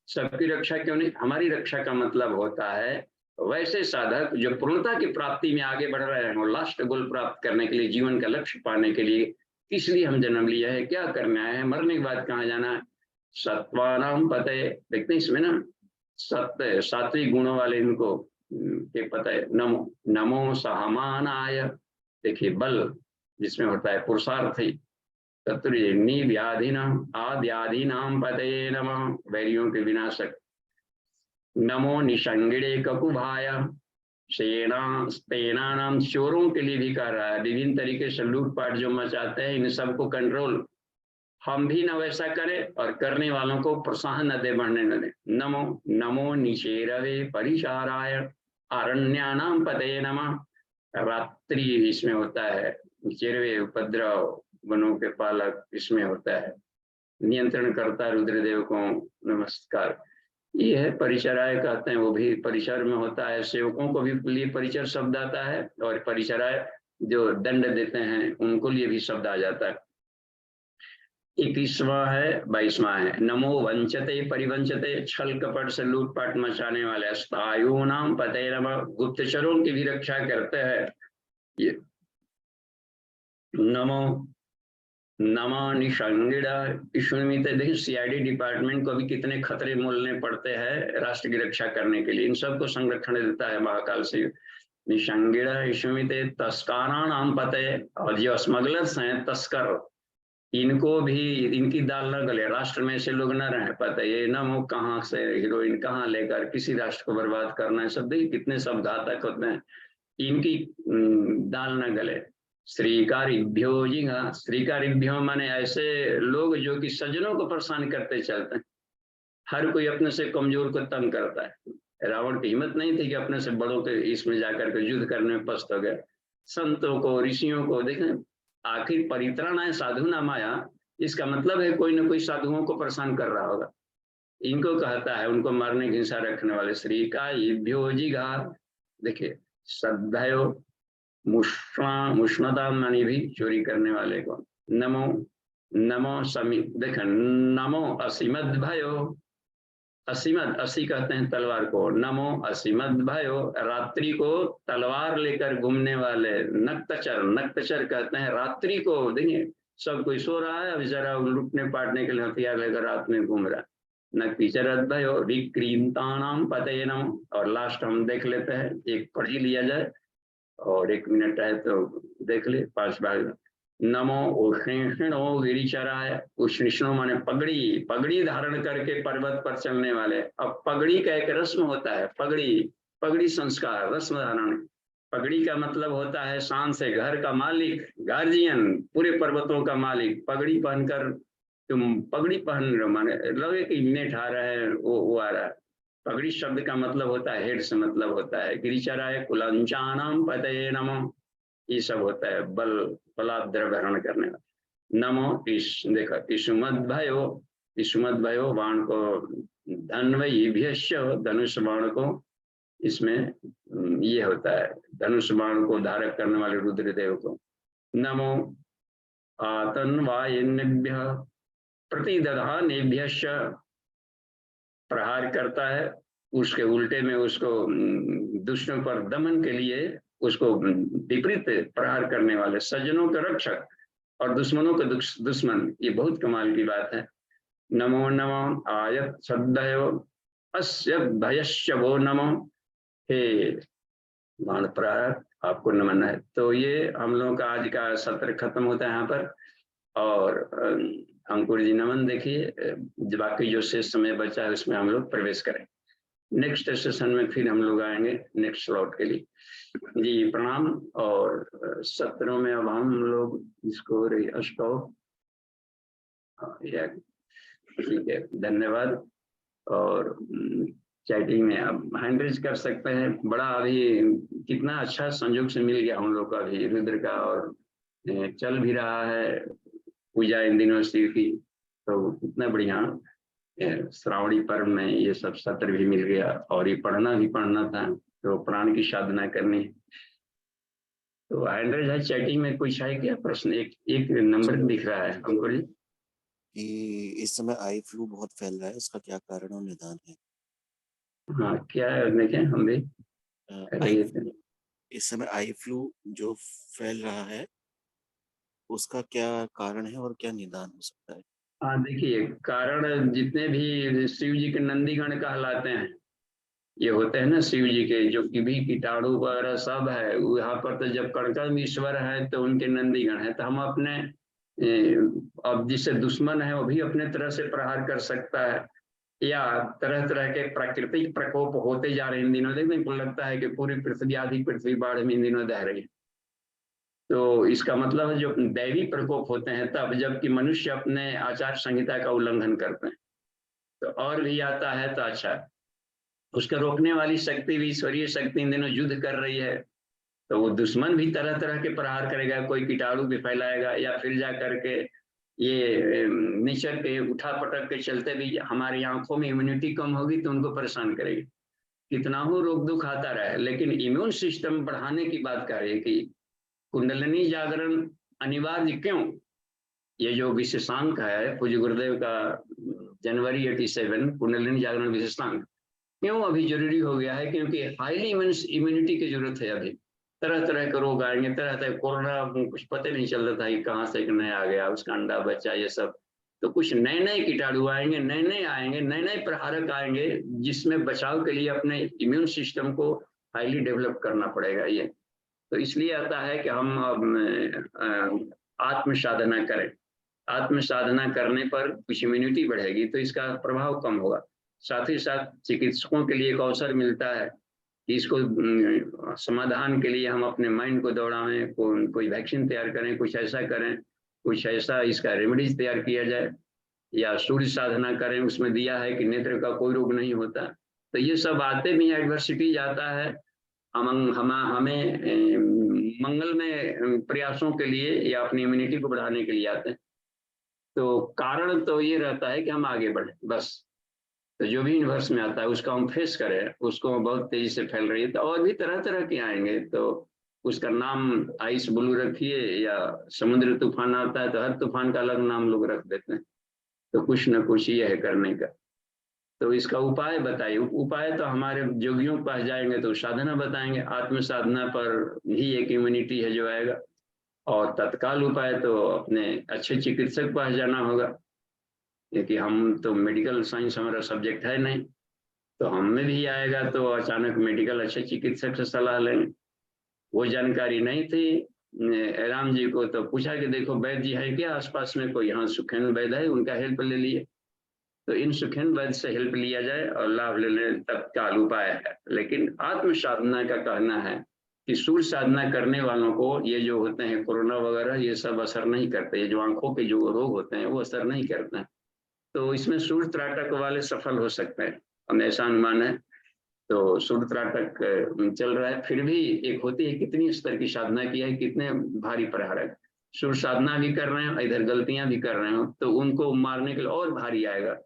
Speaker 1: सबकी रक्षा क्यों नहीं? हमारी रक्षा का मतलब होता है वैसे साधक जो पूर्णता की प्राप्ति में आगे बढ़ रहे हैं, लास्ट गोल प्राप्त करने के लिए, जीवन का लक्ष्य पाने के लिए, किस लिए हम जन्म लिया है, क्या करना है, मरने के बाद कहाँ जाना है। सत्वानाम पते, देखते हैं इसमें ना, सत्य सात्विक गुणों वाले इनको के पते। नमो नमो सहमानाय, देखिए बल जिसमें होता है पुरुषार्थी, व्याधिनाम आद्याधीनाम पतये नमः, वैरियों के विनाशक। नमो निषंगिणे ककुभाय, सेना नाम, चोरों के लिए भी कर रहा है, विभिन्न तरीके से लूटपाट जो मचाते हैं, इन सबको कंट्रोल हम भी न वैसा करें और करने वालों को प्रोत्साहन न दे, बढ़ने न दे। नमो नमो निशेरवे परिचाराय, अरण्यानाम पतये नमः, रात्रि इसमें होता है, चेरवे उपद्रव, वनों के पालक इसमें होता है, नियंत्रण करता रुद्रदेव को नमस्कार। ये है परिचराय कहते हैं, वो भी परिचर में होता है। सेवकों को भी लिए परिचर शब्द आता है, और परिचराय जो दंड देते हैं उनको लिए भी शब्द आ जाता है। 21वां है, 22वां है, नमो वंचते परिवंचते, छल कपट से लूटपाट मचाने वाले, स्थायु नाम पते नमः, गुप्तचरों की भी रक्षा करते हैं। ये नमो नमा निषंगिड़ा, देखिए सीआईडी डिपार्टमेंट को भी कितने खतरे मोलने पड़ते हैं राष्ट्र की रक्षा करने के लिए, इन सबको संरक्षण देता है महाकाल से। निषंगिड़ा ईश्वमित तस्कारा नाम पते, और जो स्मगलर्स हैं, तस्कर, इनको भी, इनकी दाल न गले, राष्ट्र में से लोग न रहे पाते। ये नमो कहाँ से हीरोइन कहाँ लेकर किसी राष्ट्र को बर्बाद करना है, सब देखिए कितने सब घातक होते हैं, इनकी दाल न गले। श्रीकारिभ्यो जी, हाँ श्रीकारिभ्यो माने ऐसे लोग जो कि सज्जनों को परेशान करते चलते हैं। हर कोई अपने से कमजोर को तंग करता है। रावण की हिम्मत नहीं थी कि अपने से बड़ों के इसमें जाकर के युद्ध करने में पस्त हो गए। संतों को, ऋषियों को, देखें आखिर परित्राण है साधु ना माया, इसका मतलब है कोई ना कोई साधुओं को परेशान कर रहा होगा। इनको कहता है उनको मारने की हिंसा रखने वाले। श्री का इभ्यो जिघा, देखिए श्रद्धयो मुष्णता मानी भी चोरी करने वाले को। नमो नमो समी, देख नमो असीमद भयो, असीमद, असी कहते हैं तलवार को, नमो असीमद भयो, रात्रि को तलवार लेकर घूमने वाले। नक्तचर, नक्तचर कहते हैं रात्रि को, देखिए सब कोई सो रहा है, अभी जरा लूटने पाटने के लिए हथियार लेकर रात में घूम रहा है। नक्तिचरद भयो विक्रीमतानाम पतये नमः, और लास्ट हम देख लेते हैं, एक पढ़ ही लिया जाए और 1 मिनट है तो देख ले 5 भाग। नमो उष्णिष्णो गिरिचराय, उष्णिष्णो माने पगड़ी, पगड़ी धारण करके पर्वत पर चलने वाले। अब पगड़ी का एक रस्म होता है, पगड़ी, पगड़ी संस्कार, रस्म धारण। पगड़ी का मतलब होता है शान से घर का मालिक, गार्जियन, पूरे पर्वतों का मालिक। पगड़ी पहनकर तुम पगड़ी पहन रहे, माने लगे कि नेट आ रहा है, वो आ रहा है। पगड़ी शब्द का मतलब होता है हेड से मतलब होता है। गिरिचराय कुलंचानाम पतये नमः, ये सब होता है बल, बलाद्रवहरण करने वाला। नमो देखा ईसुमद भयो, ईसुमद भयो बाण को धन्वयीभ्यश्च, धनुष बाण को, इसमें ये होता है धनुष बाण को धारक करने वाले रुद्रदेव को। नमो आतन्वायिन्यभ्य प्रतिदधानेभ्यश्च, प्रहार करता है उसके उल्टे में, उसको दुष्टों पर दमन के लिए उसको विपरीत प्रहार करने वाले, सज्जनों के रक्षक और दुश्मनों के दुश्मन। ये बहुत कमाल की बात है। नमो नमो आयत श्रद्धयो अस्य भयश्च वो नमो, हे बाण प्रहार आपको नमन है। तो ये हम लोगों का आज का सत्र खत्म होता है यहाँ पर। और अंकुर जी नमन देखिए, बाकी जो शेष समय बचा है उसमें हम लोग प्रवेश करें। नेक्स्ट सेशन में फिर हम लोग आएंगे नेक्स्ट स्लॉट के लिए। जी प्रणाम। और सत्रों में अब हम लोग इसको अष्टौ ठीक है, धन्यवाद। और चैटिंग में आप हैंड रेज कर सकते हैं। बड़ा अभी कितना अच्छा संयोग से मिल गया हम लोग का भी रुद्र का, और चल भी रहा है पूजा इन दिनों शिव की, तो कितना बढ़िया। श्रावणी पर्व में ये सब सत्र भी मिल गया, और ये पढ़ना था, तो प्राण की साधना करनी। तो हैंड रेज है, चैटिंग में कुछ है क्या प्रश्न? एक एक नंबर दिख रहा है हमको जी।
Speaker 2: कि इस समय आई फ्लू बहुत फैल रहा है, उसका क्या कारण और निदान है?
Speaker 1: हाँ, क्या है देखें, हम भी
Speaker 2: आई
Speaker 1: रही थे।
Speaker 2: इस समय आई फ्लू जो फैल रहा है, उसका क्या कारण है और क्या निदान हो सकता है?
Speaker 1: हाँ देखिए, कारण जितने भी शिव जी के नंदीगण कहलाते हैं, ये होते हैं ना शिव जी के, जो कि भी कीटाणु वगैरह सब है यहाँ पर। तो जब कणकण ईश्वर है तो उनके नंदीगण है, तो हम अपने अब जिससे दुश्मन है वो भी अपने तरह से प्रहार कर सकता है, या तरह तरह के प्राकृतिक प्रकोप होते जा रहे हैं इन दिनों। देखने को लगता है कि पूरी पृथ्वी, आधी पृथ्वी बाढ़ में इन दिनों दह रही है। तो इसका मतलब है जो दैवी प्रकोप होते हैं तब, जबकि मनुष्य अपने आचार संहिता का उल्लंघन करते हैं, तो और भी आता है तो अच्छा है। उसके रोकने वाली शक्ति भी, ईश्वरीय शक्ति इन दिनों युद्ध कर रही है, तो वो दुश्मन भी तरह तरह के प्रहार करेगा, कोई कीटाणु भी फैलाएगा, या फिर जा करके ये नेचर के उठा पटक के चलते भी हमारी आंखों में इम्यूनिटी कम होगी तो उनको परेशान करेगी। कितना हो रोग दुख आता रहे, लेकिन इम्यून सिस्टम बढ़ाने की बात कर रही है कि कुंडलिनी जागरण अनिवार्य क्यों। ये जो विशेषांक है पूज्य गुरुदेव का, जनवरी 87 कुंडलिनी जागरण विशेषांक क्यों अभी जरूरी हो गया है? क्योंकि हाईली इम्यूनिटी की जरूरत है अभी। तरह तरह के रोग आएंगे, तरह तरह कोरोना कुछ पता नहीं चल रहा था कि कहाँ से एक नया आ गया, उसका अंडा बच्चा ये सब। तो कुछ नए नए कीटाणु आएंगे, नए नए आएंगे, नए नए प्रहारक आएंगे, जिसमें बचाव के लिए अपने इम्यून सिस्टम को हाईली डेवलप करना पड़ेगा। ये तो इसलिए आता है कि हम आत्म साधना करें। आत्म साधना करने पर कुछ इम्यूनिटी बढ़ेगी तो इसका प्रभाव कम होगा। साथ ही साथ चिकित्सकों के लिए एक अवसर मिलता है कि इसको समाधान के लिए हम अपने माइंड को दौड़ाएं, कोई वैक्सीन तैयार करें, कुछ ऐसा करें, कुछ ऐसा इसका रेमेडीज तैयार किया जाए, या सूर्य साधना करें। उसमें दिया है कि नेत्र का कोई रोग नहीं होता। तो ये सब आते भी एडवर्सिटी आता है, हमें मंगल में प्रयासों के लिए या अपनी इम्यूनिटी को बढ़ाने के लिए आते हैं। तो कारण तो ये रहता है कि हम आगे बढ़े बस। तो जो भी यूनिवर्स में आता है उसका हम फेस करें, उसको बहुत तेजी से फैल रही है, तो और भी तरह तरह के आएंगे। तो उसका नाम आइस ब्लू रखिए, या समुद्र तूफान आता है तो हर तूफान का अलग नाम लोग रख देते हैं। तो कुछ न कुछ ये है करने का। तो इसका उपाय बताइए। उपाय तो हमारे योगियों के पास जाएंगे तो साधना बताएंगे, आत्म साधना पर ही एक इम्यूनिटी है जो आएगा। और तत्काल उपाय तो अपने अच्छे चिकित्सक के पास जाना होगा, क्योंकि हम तो मेडिकल साइंस हमारा सब्जेक्ट है नहीं। तो हम में भी आएगा तो अचानक मेडिकल अच्छे चिकित्सक से सलाह लेंगे। वो जानकारी नहीं थी राम जी को, तो पूछा कि देखो वैद्य जी है क्या आसपास में कोई? हाँ, सुखेन वैद्य है, उनका हेल्प ले लिए। तो इन सुखेन वैद्य से हेल्प लिया जाए और लाभ ले लें, तत्काल उपाय है। लेकिन आत्म साधना का कहना है कि सूर्य साधना करने वालों को ये जो होते हैं कोरोना वगैरह ये सब असर नहीं करते, ये जो आंखों के जो रोग होते हैं वो असर नहीं करते हैं। तो इसमें सूर्य त्राटक वाले सफल हो सकते हैं, हमें ऐसा अनुमान है। तो सूर्य त्राटक चल रहा है, फिर भी एक होती है कितनी स्तर की साधना की है, कितने भारी प्रहारक सूर्य साधना भी कर रहे हैं, इधर गलतियां भी कर रहे हो, तो उनको मारने के लिए और भारी आएगा।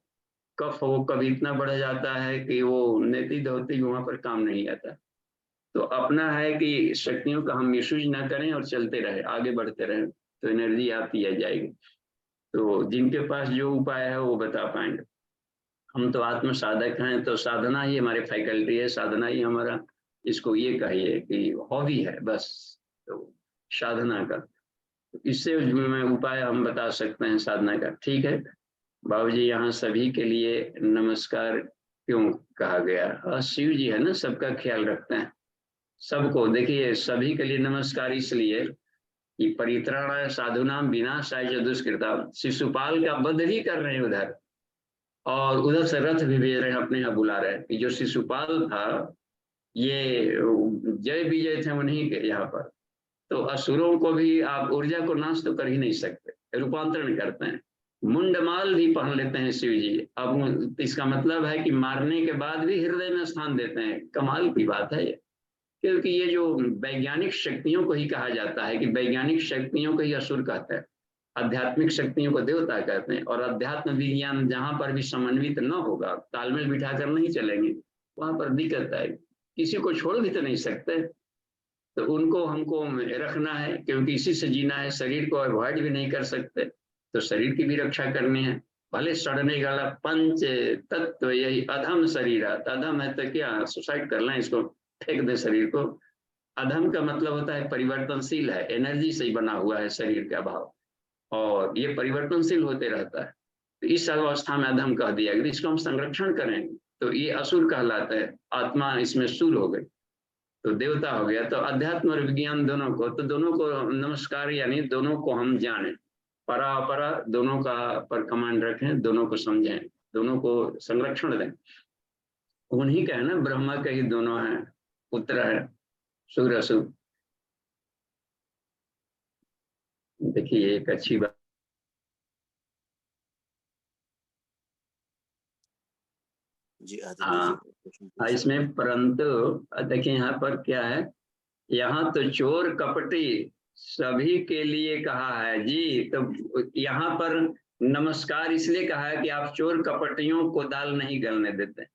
Speaker 1: कफ वो कभी इतना बढ़ जाता है कि वो नेति धोती वहां पर काम नहीं आता। तो अपना है कि शक्तियों का हम मिसयूज ना करें और चलते रहे, आगे बढ़ते रहे, तो एनर्जी आती है जाएगी। तो जिनके पास जो उपाय है वो बता पाएंगे। हम तो आत्म साधक हैं, तो साधना ही हमारी फैकल्टी है, साधना ही हमारा, इसको ये कहिए कि हॉबी है बस। तो साधना का इससे में उपाय हम बता सकते हैं साधना का। ठीक है बाबू जी, यहाँ सभी के लिए नमस्कार क्यों कहा गया? शिव जी है ना, सबका ख्याल रखते हैं। सबको देखिए, सभी के लिए नमस्कार इसलिए कि परित्राणाय साधुनाम विनाशाय च दुष्कृताम। शिशुपाल का वध भी कर रहे हैं उधर, और उधर से रथ भी भेज रहे हैं, अपने यहाँ बुला रहे हैं कि जो शिशुपाल था, ये जय विजय थे उन्हीं के यहाँ पर। तो असुरों को भी आप ऊर्जा को नाश तो कर ही नहीं सकते, रूपांतरण करते हैं। मुंडमाल भी पहन लेते हैं शिव जी। अब इसका मतलब है कि मारने के बाद भी हृदय में स्थान देते हैं। कमाल की बात है ये। क्योंकि ये जो वैज्ञानिक शक्तियों को ही कहा जाता है कि वैज्ञानिक शक्तियों को ही असुर कहते हैं, आध्यात्मिक शक्तियों को देवता कहते हैं। और अध्यात्म विज्ञान जहां पर भी समन्वित न होगा, तालमेल बिठाकर नहीं चलेंगे, वहां पर दिक्कत है। किसी को छोड़ भी तो नहीं सकते। तो उनको हमको रखना है, क्योंकि इसी से जीना है। शरीर को अवॉइड भी नहीं कर सकते, तो शरीर की भी रक्षा करनी है। भले सड़ने वाला पंच तत्व यही अधम शरीर। अधम है तो क्या सुसाइड कर लें, इसको फेंक दें शरीर को। अधम का मतलब होता है परिवर्तनशील है, एनर्जी से ही बना हुआ है शरीर का भाव, और ये परिवर्तनशील होते रहता है। तो इस अवस्था में अधम कह दिया गया। इसको हम संरक्षण करें तो ये असुर कहलाता है। आत्मा इसमें सूर हो गई तो देवता हो गया। तो अध्यात्म और विज्ञान दोनों को, तो दोनों को नमस्कार, यानी दोनों को हम जानें, परा अपरा दोनों का पर कमांड रखें, दोनों को समझें, दोनों को संरक्षण दें। उन्हीं का है ना, ब्रह्मा के ही दोनों हैं, पुत्र है, सुर असुर। देखिए एक अच्छी बात।
Speaker 2: जी आदित्य जी
Speaker 1: हाँ,
Speaker 2: क्वेश्चन पूछिए।
Speaker 1: इसमें परंतु देखिए यहाँ पर क्या है, यहाँ तो चोर कपटी सभी के लिए कहा है जी। तो यहाँ पर नमस्कार इसलिए कहा है कि आप चोर कपटियों को दाल नहीं गलने देते।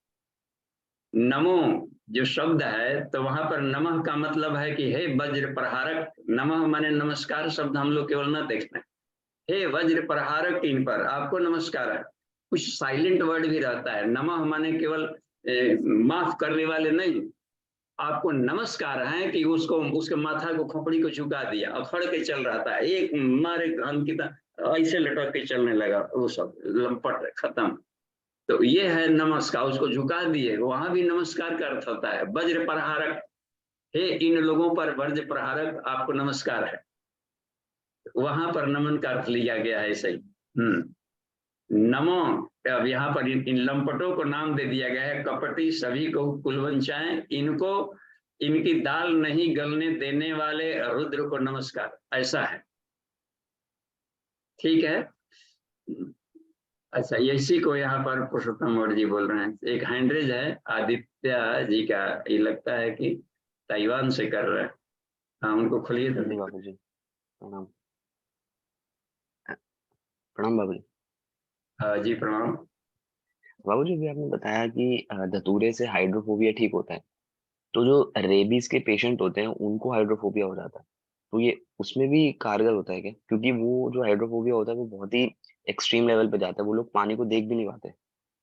Speaker 1: नमो जो शब्द है, तो वहां पर नमः का मतलब है कि हे वज्र प्रहारक। नमः माने नमस्कार शब्द हम लोग केवल न देखते हैं। हे वज्र प्रहारक, इन पर आपको नमस्कार है। कुछ साइलेंट वर्ड भी रहता है। नमः माने केवल माफ करने वाले नहीं, आपको नमस्कार है कि उसको, उसके माथा को, खोपड़ी को झुका दिया, अखड़ के चल रहा था, एक मारे घन की तरह ऐसे लटक के चलने लगा, वो सब लंपट खत्म। तो ये है नमस्कार, उसको झुका दिए। वहां भी नमस्कार का अर्थ होता है वज्र प्रहारक। हे इन लोगों पर वज्र प्रहारक, आपको नमस्कार है। वहां पर नमन का अर्थ लिया गया है ऐसे ही। नमो। अब यहाँ पर इन लंपटों को नाम दे दिया गया है, कपटी सभी को कुलवंचाएं, इनको इनकी दाल नहीं गलने देने वाले रुद्र को नमस्कार, ऐसा है। ठीक है। अच्छा, इसी को यहाँ पर पुरुषोत्तम मौर्य जी बोल रहे हैं। एक हैंडरेज है आदित्य जी का, ये लगता है कि ताइवान से कर रहे हैं। हाँ, उनको खोलिए तो।
Speaker 3: जी बाबू जी प्रणाम। प्रणाम बाबू जी।
Speaker 1: जी प्रणाम।
Speaker 3: बाबू जी अभी आपने बताया कि धतूरे से हाइड्रोफोबिया ठीक होता है, तो जो रेबीज के पेशेंट होते हैं उनको हाइड्रोफोबिया हो जाता है, तो ये उसमें भी कारगर होता है क्या? क्योंकि वो जो हाइड्रोफोबिया होता है वो बहुत ही एक्सट्रीम लेवल पे जाता है, वो लोग पानी को देख भी नहीं पाते।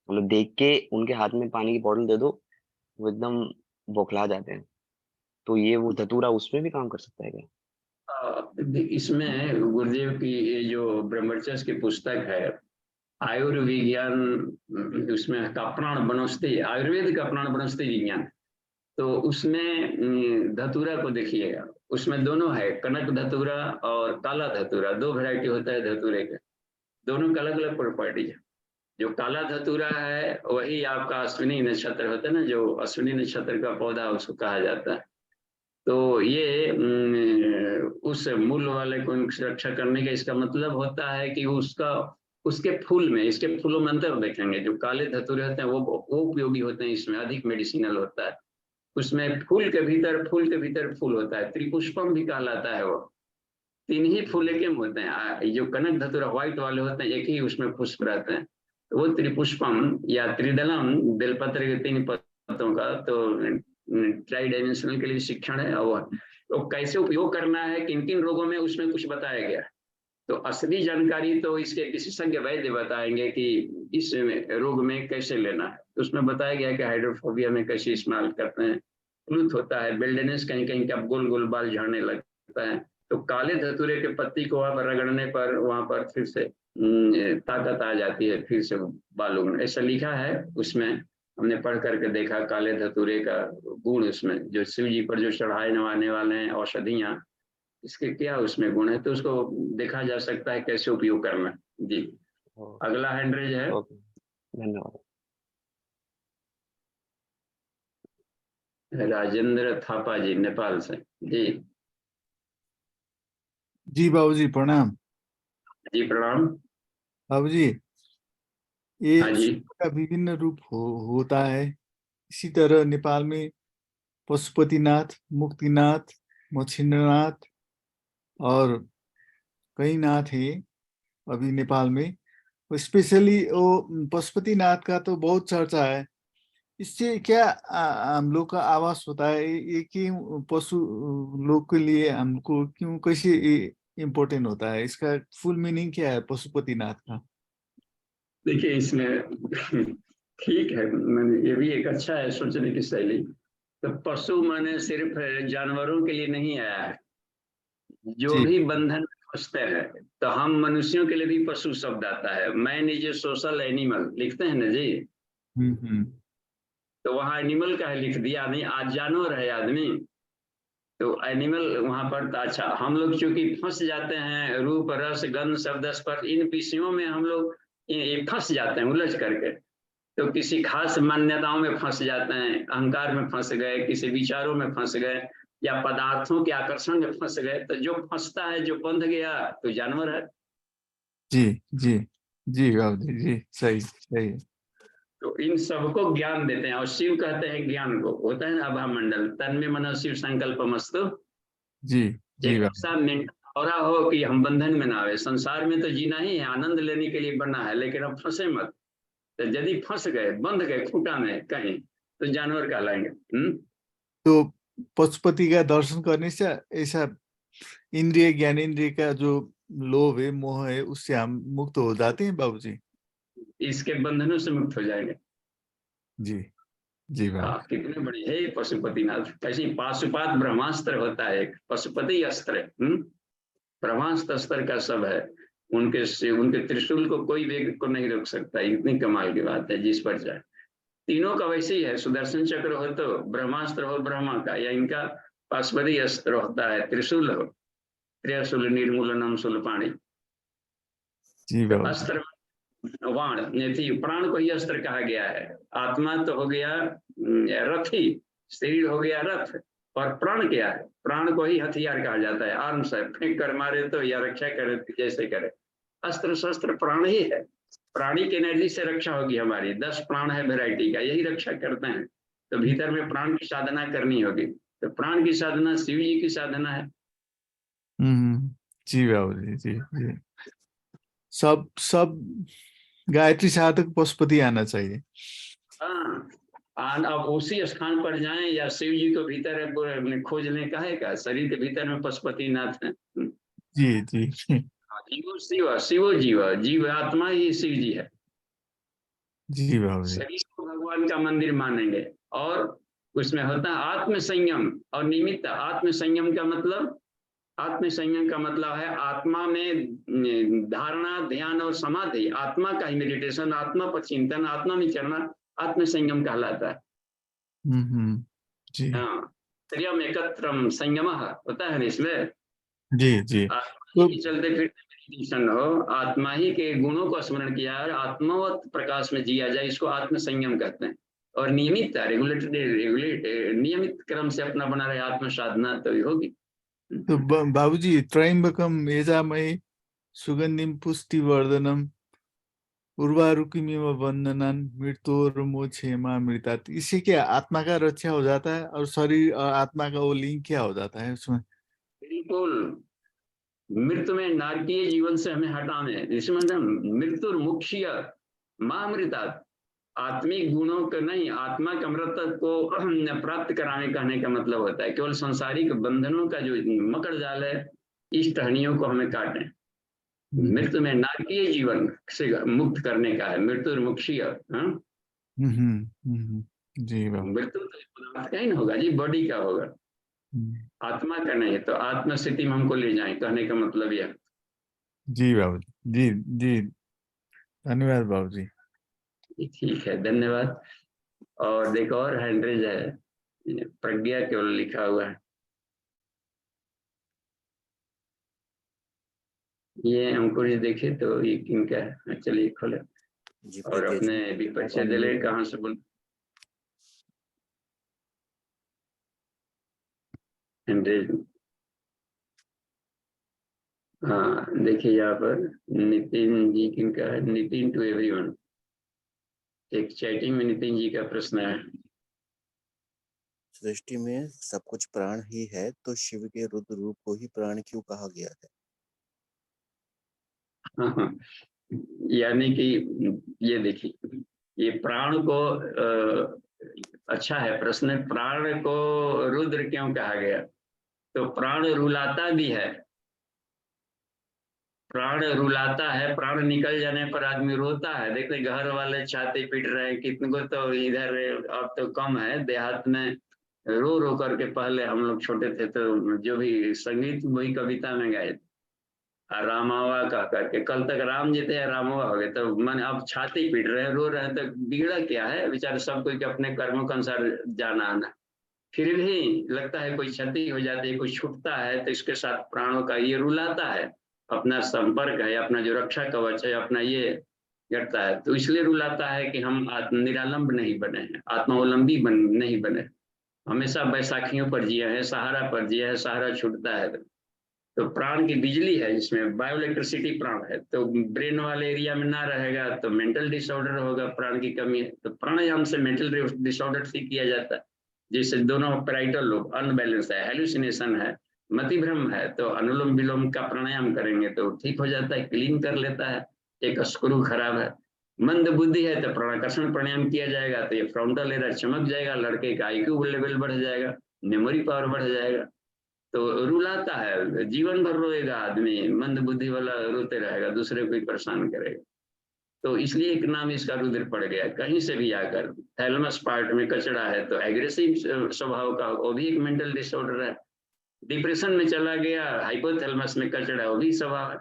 Speaker 3: मतलब देख के उनके हाथ में पानी की बोतल दे दो, वो एकदम बौखला जाते हैं। तो ये वो धतूरा उसमें भी काम कर सकता है क्या?
Speaker 1: इसमें गुरुदेव की ये जो ब्रह्मचर्य की पुस्तक है, आयुर्विज्ञान, उसमें का प्राण वनस्पति, आयुर्वेद का प्राण वनस्पति विज्ञान, तो उसमें धतूरा को देखिएगा। उसमें दोनों है, कनक धतूरा और काला धतूरा, दो वैरायटी होता है धतूरे के। दोनों का अलग अलग प्रॉपर्टी है। जो काला धतूरा है वही आपका अश्विनी नक्षत्र होता है ना, जो अश्विनी नक्षत्र का पौधा उसको कहा जाता है। तो ये उस मूल वाले को सुरक्षा करने का इसका मतलब होता है कि उसका, उसके फूल में, इसके फूलों में अंतर देखेंगे। जो काले धतूरे होते हैं वो उपयोगी होते हैं, इसमें अधिक मेडिसिनल होता है। उसमें फूल के भीतर फूल होता है, त्रिपुष्पम भी कहलाता है वो। तीन ही फूल एक होते हैं। जो कनक धतूरा व्हाइट वाले होते हैं, एक ही उसमें पुष्प रहते हैं, तो वो त्रिपुष्पम या त्रिदलम, बेलपत्र के तीन पत्तों का। तो ट्राई डायमेंशनल के लिए शिक्षण है। और तो कैसे उपयोग करना है, किन किन रोगों में, उसमें कुछ बताया गया है। तो असली जानकारी तो इसके विशेषज्ञ वैद्य बताएंगे कि इस रोग में कैसे लेना है। तो उसमें बताया गया कि हाइड्रोफोबिया में कैसे इस्तेमाल करते हैं। प्लूथ होता है, बेल्डेनेस, कहीं कहीं का गोल गोल बाल झड़ने लगता है, तो काले धतूरे के पत्ती को वहां पर रगड़ने पर वहां पर फिर से ताकत आ जाती है, फिर से बाल उगने, ऐसा लिखा है उसमें। हमने पढ़ करके देखा काले धतूरे का गुण, उसमें जो शिव जी पर जो चढ़ाए नवाने वाले हैं औषधियां, इसके क्या उसमें गुण है, तो उसको देखा जा सकता है कैसे उपयोग करना है। जी। अगला हैंड रेज है
Speaker 3: ओके, धन्यवाद।
Speaker 1: राजेंद्र थापा जी, नेपाल से। जी।
Speaker 4: जी बाबूजी प्रणाम।
Speaker 1: जी प्रणाम।
Speaker 4: बाबूजी, ये
Speaker 1: हाँ जी।
Speaker 4: का विभिन्न रूप होता है। इसी तरह नेपाल में पशुपतिनाथ, मुक्तिनाथ, मछिन्द्रनाथ और कई नाथ है अभी नेपाल में। स्पेशली वो पशुपतिनाथ का तो बहुत चर्चा है। इससे क्या हम लोग का आवास होता है? ये क्यों पशु लोग के लिए हमको क्यों कैसे इम्पोर्टेंट होता है? इसका फुल मीनिंग क्या है पशुपतिनाथ का?
Speaker 1: देखिए इसमें ठीक है, मैंने ये भी एक अच्छा है सोचने की शैली। तो पशु माने सिर्फ जानवरों के लिए नहीं आया है, जो
Speaker 4: जी।
Speaker 1: भी बंधन में फंसते हैं। तो हम मनुष्यों के लिए भी पशु शब्द आता है। Man is a social animal लिखते हैं ना जी,
Speaker 4: हम्म।
Speaker 1: तो वहाँ एनिमल का है लिख दिया, नहीं आज जानवर है आदमी, तो एनिमल वहां पर। तो अच्छा, हम लोग चूंकि फंस जाते हैं रूप रस गंध शब्द स्पर्श इन विषयों में, हम लोग फंस जाते हैं उलझ करके। तो किसी खास मान्यताओं में फंस जाते हैं, अहंकार में फंस गए, किसी विचारों में फंस गए, या पदार्थों के आकर्षण में फंस गए। तो जो फंसता है, जो बंध गया, तो जानवर है।
Speaker 4: जी जी जी बाबू जी, जी सही सही।
Speaker 1: तो इन सबको ज्ञान देते हैं, और शिव कहते हैं ज्ञान को। होता है ना अभा मंडल, तन में मन शिव संकल्पमस्तु।
Speaker 4: जी जी
Speaker 1: एक
Speaker 4: बाबू।
Speaker 1: ऐसा मेंटल ऑरा हो कि हम बंधन में ना आवे। संसार में तो जीना ही है, आनंद लेने के लिए बना है, लेकिन अब फंसे मत। तो यदि फंस गए, बंध गए खूंटा में कहीं, तो जानवर कहलाएंगे।
Speaker 4: तो पशुपति का दर्शन करने से ऐसा इंद्रिय ज्ञानेंद्रिय का जो लोभ है, मोह है, उससे हम मुक्त हो जाते हैं बाबूजी।
Speaker 1: इसके बंधनों से मुक्त हो जाएंगे।
Speaker 4: जी जी बाबू।
Speaker 1: हाँ, कितने बड़े है पशुपतिनाथ। कैसी पाशुपात ब्रह्मास्त्र होता है एक, पशुपति अस्त्र। ब्रह्मास्त्र अस्त्र का सब है। उनके त्रिशूल को कोई वेग को नहीं रोक सकता। इतनी कमाल की बात है, जिस पर जाए। तीनों का वैसे ही है, सुदर्शन चक्र हो तो ब्रह्मास्त्र हो ब्रह्मा का, या इनका पाशुपति अस्त्र होता है, त्रिशूल हो, त्रिशूल निर्मूलनम शूलपाणी।
Speaker 4: जी
Speaker 1: तो
Speaker 4: बाबू।
Speaker 1: अस्त्र वाण थी, प्राण को ही अस्त्र कहा गया है। आत्मा तो हो गया रथी, शरीर हो गया रथ, और प्राण क्या है? प्राण को ही हथियार कहा जाता है। आर्म्स है, फेंक कर मारे तो, या रक्षा करे जैसे करे। अस्त्र शस्त्र प्राण ही है। प्राणी की एनर्जी से रक्षा होगी हमारी। 10 प्राण है वैरायटी का, यही रक्षा करते हैं। तो भीतर में प्राण की साधना करनी होगी। तो प्राण की साधना शिव जी की साधना है।
Speaker 4: जी बाबू जी, जी जी। सब सब गायत्री साधक पशुपति आना चाहिए।
Speaker 1: हाँ, अब उसी स्थान पर जाएं, या शिव जी को भीतर खोज लें, काहे का शरीर के भीतर में पशुपतिनाथ है।
Speaker 4: जी जी
Speaker 1: जीव शिव, शिव जीव, जीव आत्मा ही शिव जी है।
Speaker 4: जी बाबू जी।
Speaker 1: शरीर को भगवान का मंदिर मानेंगे। और उसमें होता है आत्म संयम और निमित्त। आत्म संयम का मतलब, आत्म संयम का मतलब है आत्मा में धारणा, ध्यान और समाधि। आत्मा का ही मेडिटेशन, आत्मा पर चिंतन, आत्मा में चलना आत्म संयम कहलाता है।
Speaker 4: जी
Speaker 1: हाँ, त्रियम एकत्रम संयम होता है ना इसमें।
Speaker 4: जी जी।
Speaker 1: आत्मा ही
Speaker 4: तो
Speaker 1: के चलते फिरते मेडिटेशन हो, आत्मा ही के गुणों को स्मरण किया और आत्मावत प्रकाश में जिया जाए, इसको आत्म संयम कहते हैं। और नियमित नियमित क्रम से अपना बना रहे आत्म साधना, तो होगी।
Speaker 4: तो बाबूजी, त्रयंबकम यजामहे सुगंधिम पुष्टिवर्धनम उर्वारुकमिव बंधनन मृत्योर्मोक्षेमा मृतात। इससे क्या आत्मा का रक्षा हो जाता है और शरीर और आत्मा का वो लिंक क्या हो जाता है उसमें?
Speaker 1: बिल्कुल। मृत्यु में नारकीय जीवन से हमें हटाना है। इसमें मृत्यु मुख्य महामृता, आत्मिक गुणों का नहीं, आत्मा का अमृत को प्राप्त कराने कहने का मतलब होता है केवल सांसारिक बंधनों का जो मकर जाल है, इस टहनियों को हमें काटें। मृत्यु में नारकीय जीवन से मुक्त करने का है, मृत्यु मुक्षीय।
Speaker 4: जी बाबू।
Speaker 1: मृत्यु तो पदार्थ का ही ना होगा जी, बॉडी का होगा, आत्मा का नहीं। तो आत्म स्थिति में हमको ले जाए, कहने का मतलब यह।
Speaker 4: जी बाबू जी जी। धन्यवाद बाबू जी।
Speaker 1: ठीक है, धन्यवाद। और देखो, और हैंडरेज है, प्रज्ञा केवल लिखा हुआ है। ये अंकुश देखे तो ये किनका है? चलिए खोले
Speaker 2: जी
Speaker 1: और
Speaker 2: प्रज्ञा
Speaker 1: अपने
Speaker 2: जी।
Speaker 1: भी परिचय दे ले, कहाँ से बोल। हैंडरेज हाँ देखिए यहाँ पर नितिन जी किनका है, नितिन टू एवरीवन, एक चैटिंग में नितिन जी का प्रश्न है।
Speaker 2: सृष्टि में सब कुछ प्राण ही है, तो शिव के रुद्र रूप को ही प्राण क्यों कहा गया है?
Speaker 1: यानी कि ये देखिए, ये प्राण को अच्छा है प्रश्न, प्राण को रुद्र क्यों कहा गया? तो प्राण रुलाता भी है, प्राण रुलाता है, प्राण निकल जाने पर आदमी रोता है। देखते घर वाले छाती पीट रहे हैं, कितने को तो इधर अब तो कम है, देहात में रो रो करके, पहले हम लोग छोटे थे तो जो भी संगीत वही कविता में गाए, रामावा कह करके, कल तक राम जी थे रामवा हो गए, तो मन अब छाती पीट रहे हैं, रो रहे हैं, तो बिगड़ा क्या है बेचारे, सब कोई के अपने कर्मों के अनुसार जाना आना। फिर भी लगता है कोई क्षति हो जाती है, कोई छूटता है, तो इसके साथ प्राणों का ये रुलाता है, अपना संपर्क है, अपना जो रक्षा कवच है, अपना ये करता है, तो इसलिए रुलाता है कि हम निरालंब नहीं बने हैं, आत्मावलंबी नहीं बने, हमेशा बैसाखियों पर जिए हैं, सहारा पर जिए हैं, सहारा छूटता है। तो प्राण की बिजली है, इसमें बायो इलेक्ट्रिसिटी प्राण है, तो ब्रेन वाले एरिया में ना रहेगा तो मेंटल डिसऑर्डर होगा, प्राण की कमी है, तो प्राणायाम से मेंटल डिसऑर्डर ठीक किया जाता है। जैसे दोनों पैराइटल लोब अनबैलेंस है, हेलुसिनेशन है, मति भ्रम है, तो अनुलोम विलोम का प्राणायाम करेंगे तो ठीक हो जाता है, क्लीन कर लेता है। एक स्क्रू खराब है, मंद बुद्धि है, तो प्राणाकर्षण प्राणायाम किया जाएगा तो ये फ्रंटल एरिया चमक जाएगा, लड़के का आईक्यू लेवल बढ़ जाएगा, मेमोरी पावर बढ़ जाएगा। तो रुलाता है, जीवन भर रोएगा आदमी, मंद बुद्धि वाला रोते रहेगा, दूसरे को ही परेशान करेगा, तो इसलिए एक नाम इसका रुद्र पड़ गया। कहीं से भी आकर थैलमस पार्ट में कचड़ा है तो एग्रेसिव स्वभाव का, वो भी एक मेंटल डिसऑर्डर है। डिप्रेशन में चला गया, हाइपोथैलेमस में कचड़ा, वो भी स्वभाव है।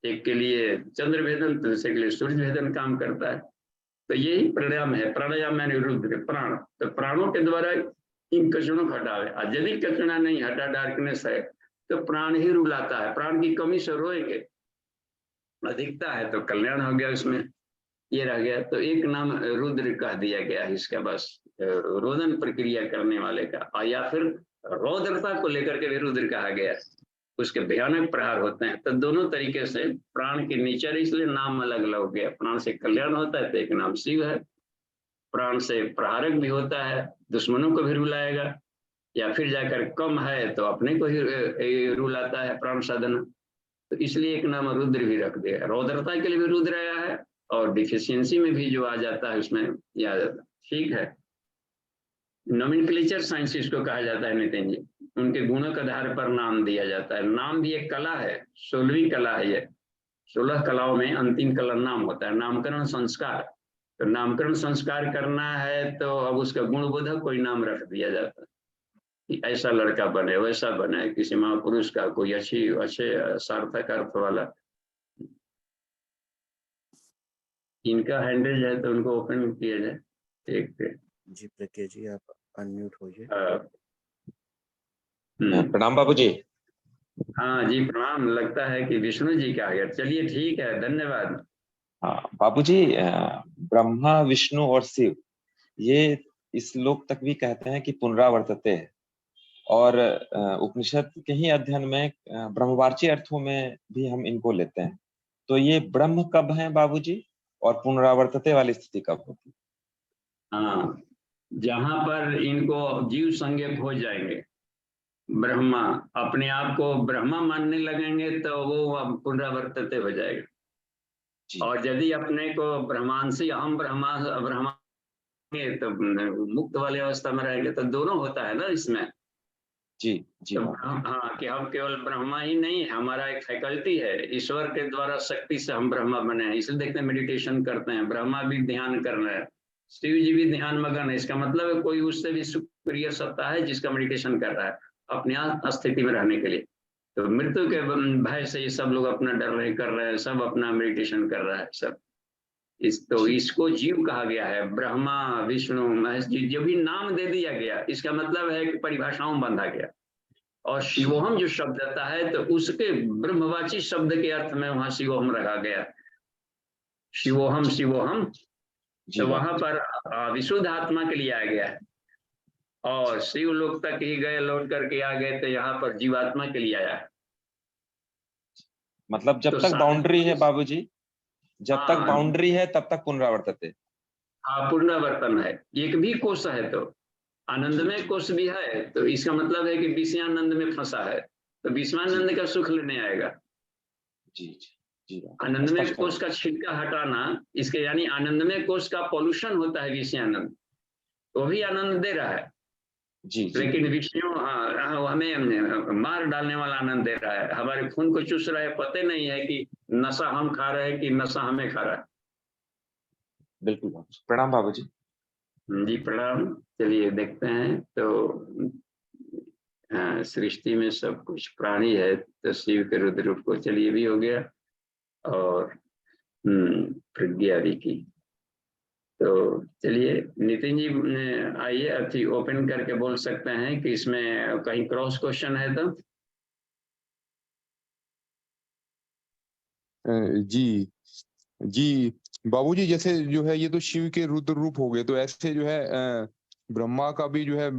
Speaker 1: एक के लिए चंद्र भेदन, दूसरे के लिए सूर्य भेदन काम करता है। तो यही प्राणायाम है, प्राणायाम यानी रुद्र प्राण, तो प्राणों के द्वारा इन कचड़ों को हटावे। यदि कचड़ा नहीं हटा, डार्कनेस है, तो प्राण ही रुलाता है, प्राण की कमी से रोएंगे, अधिकता है तो कल्याण हो गया उसमें, ये रह गया। तो एक नाम रुद्र कह दिया गया है इसका, बस रोदन प्रक्रिया करने वाले का, या फिर रौद्रता को लेकर के भी रुद्र कहा गया, उसके भयानक प्रहार होते हैं। तो दोनों तरीके से प्राण की नेचर, इसलिए नाम अलग अलग हो गया। प्राण से कल्याण होता है तो एक नाम शिव है, प्राण से प्रहारक भी होता है, दुश्मनों को भी रुलाएगा, या फिर जाकर कम है तो अपने को ही रुलाता है, प्राण साधन। तो इसलिए एक नाम रुद्र भी रख दिया, रौद्रता के लिए भी रुद्र आया है, और डिफिशियंसी में भी जो आ जाता है उसमें ये आ जाता है। ठीक है, नोमेनक्लेचर साइंस इसको कहा जाता है नितिन जी, उनके गुणों के आधार पर नाम दिया जाता है। नाम भी एक कला है, 16वीं कला है ये, 16 कलाओं में अंतिम कला नाम होता है, नामकरण संस्कार। तो नामकरण संस्कार करना है तो अब उसका गुणबोधक कोई नाम रख दिया जाता है कि ऐसा लड़का बने, वैसा बने, किसी महापुरुष का कोई अच्छे सार्थक अर्थ वाला। इनका हैंडल है तो उनको ओपन किया जाए। एक
Speaker 2: जी प्रज्ञा जी, आप अनम्यूट होइए।
Speaker 5: प्रणाम बाबूजी।
Speaker 1: हाँ जी प्रणाम, लगता है कि विष्णु जी का आ गया, चलिए ठीक है, धन्यवाद।
Speaker 5: हाँ बाबूजी, ब्रह्मा विष्णु और शिव ये इस लोक तक भी कहते हैं कि पुनरावर्तते है, और उपनिषद के ही अध्ययन में ब्रह्मवाची अर्थों में भी हम इनको लेते हैं। तो ये ब्रह्म कब है बाबूजी, और पुनरावर्तते वाली स्थिति कब होती है?
Speaker 1: हाँ, जहां पर इनको जीव संज्ञक हो जाएंगे, ब्रह्मा अपने आप को ब्रह्मा मानने लगेंगे तो वो पुनरावर्तते हो जाएगा। और यदि अपने को ब्रह्मांशी हम ब्रह्मा तो मुक्त वाली अवस्था में रहेंगे, तो दोनों होता है ना इसमें।
Speaker 5: जी जी।
Speaker 1: तो हाँ, कि हम केवल ब्रह्मा ही नहीं है, हमारा एक फैकल्टी है, ईश्वर के द्वारा शक्ति से हम ब्रह्मा बने हैं, इसलिए देखते हैं मेडिटेशन करते हैं, ब्रह्मा भी ध्यान कर रहे हैं, शिव जी भी ध्यान मगन है। इसका मतलब है कोई उससे भी सुप्रियर सत्ता है जिसका मेडिटेशन कर रहा है अपने स्थिति में रहने के लिए। तो मृत्यु के भय से ये सब लोग अपना डर रहे कर रहे हैं, सब अपना मेडिटेशन कर रहा है सब। तो इसको जीव कहा गया है, ब्रह्मा विष्णु महेश जी जो भी नाम दे दिया गया, इसका मतलब है कि परिभाषाओं में बांधा गया। और शिवोहम जो शब्द आता है तो उसके ब्रह्मवाची शब्द के अर्थ में वहां शिवोहम रखा गया, शिवोहम शिवोहम, तो वहां पर विशुद्ध आत्मा के लिए आ गया है। और शिव लोक तक ही गए, लौट करके आ गए, तो यहाँ पर जीवात्मा के लिए आया है।
Speaker 5: मतलब जब
Speaker 1: तो
Speaker 5: तक
Speaker 1: साधन
Speaker 5: बाउंड्री है
Speaker 1: पुरुष-
Speaker 5: बाबूजी, जब तक
Speaker 1: हाँ
Speaker 5: बाउंड्री है तब तक पुनरावर्तते।
Speaker 1: हाँ, पुनरावर्तन है, एक भी कोष है तो आनंदमय कोष भी है, तो इसका मतलब है कि विषयानंद में फंसा है, तो विषयानंद का सुख लेने आएगा।
Speaker 5: जी जी जी
Speaker 1: आनंदमय
Speaker 5: स्पष्ट है।
Speaker 1: कोष का छिलका हटाना, इसके यानी आनंदमय कोष का पॉल्यूशन होता है विषयानंद, वो भी आनंद दे रहा है,
Speaker 5: जी जी
Speaker 1: लेकिन विष्णु हमें मार डालने वाला आनंद दे रहा है, हमारे खून को चूस रहा है, पता नहीं है कि नशा हम खा रहे हैं कि नशा हमें खा रहा है।
Speaker 5: बिल्कुल बाबूजी, प्रणाम बाबूजी।
Speaker 1: जी प्रणाम। चलिए देखते हैं, तो सृष्टि में सब कुछ प्राणी है, तो शिव के रुद्र रूप को चलिए भी हो गया, और प्रज्ञा भी की। तो चलिए नितिन जी आइए, अथी ओपन करके बोल सकते हैं कि इसमें कहीं क्रॉस क्वेश्चन है तो।
Speaker 6: जी जी बाबूजी, जैसे जो है ये तो शिव के रुद्र रूप हो गए, तो ऐसे जो है ब्रह्मा का भी जो है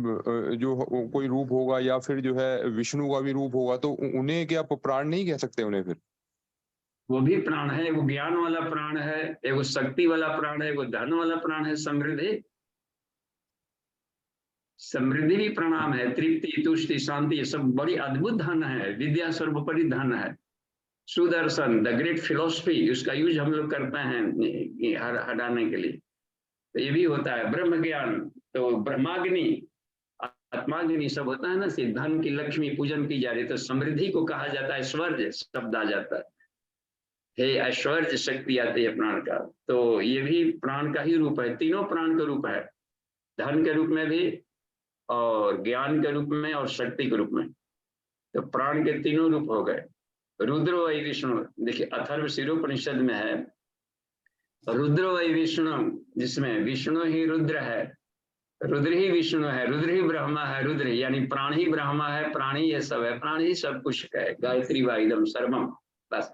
Speaker 6: कोई रूप होगा, या फिर जो है विष्णु का भी रूप होगा, तो उन्हें क्या प्राण नहीं कह सकते उन्हें फिर?
Speaker 1: वो भी प्राण है, वो ज्ञान वाला प्राण है, एगो शक्ति वाला प्राण है, एगो धन वाला प्राण है, समृद्धि। समृद्धि भी प्रणाम है, तृप्ति, तुष्टि, शांति, ये सब बड़ी अद्भुत धन है, विद्या सर्वोपरि धन है। सुदर्शन, द ग्रेट फिलोसफी, उसका यूज हम लोग करते हैं हटाने के लिए, तो ये भी होता है। ब्रह्म ज्ञान, तो ब्रह्माग्नि, आत्माग्नि, सब होता है ना, सिर्फ धन की लक्ष्मी पूजन की जा रही, तो समृद्धि को कहा जाता है, ऐश्वर्य शब्द आ जाता है, हे ऐश्वर्य शक्ति आती है प्राण का, तो ये भी प्राण का ही रूप है, तीनों प्राण का रूप है, धन के रूप में भी, और ज्ञान के रूप में, और शक्ति के रूप में, तो प्राण के तीनों रूप हो गए। रुद्र वै विष्णु, देखिए अथर्व शिरोपनिषद में है, रुद्र वै विष्णु, जिसमें विष्णु ही रुद्र है, रुद्र ही विष्णु है, रुद्र ही ब्रह्मा है, रुद्र ही यानी प्राण ही ब्रह्मा है, प्राण ही ये सब है, प्राण ही सब कुछ है, गायत्री वाइदम सर्वम, बस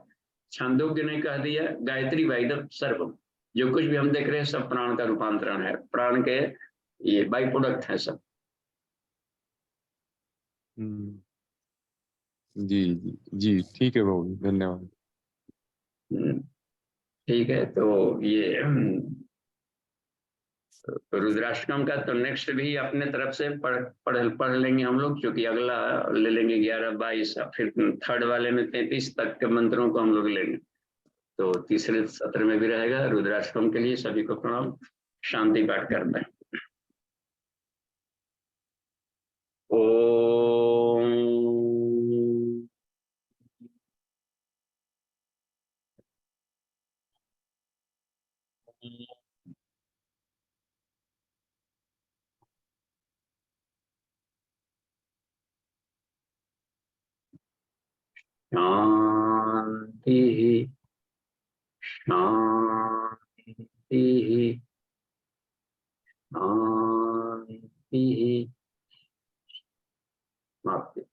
Speaker 1: छांदोग्य ने कह दिया, गायत्री वाइदम सर्वम, जो कुछ भी हम देख रहे हैं सब प्राण का रूपांतरण है, प्राण के ये बाई प्रोडक्ट है सब।
Speaker 6: जी जी जी, ठीक है बाबूजी, धन्यवाद।
Speaker 1: ठीक है, तो ये रुद्राष्टकम का तो नेक्स्ट भी अपने तरफ से पढ़ लेंगे हम लोग, क्योंकि अगला ले लेंगे 11-22, फिर थर्ड वाले में 33 तक के मंत्रों को हम लोग लेंगे, तो तीसरे सत्र में भी रहेगा। रुद्राष्टकम के लिए सभी को प्रणाम, शांति पाठ करते हैं। ओम शांति शांति शांति।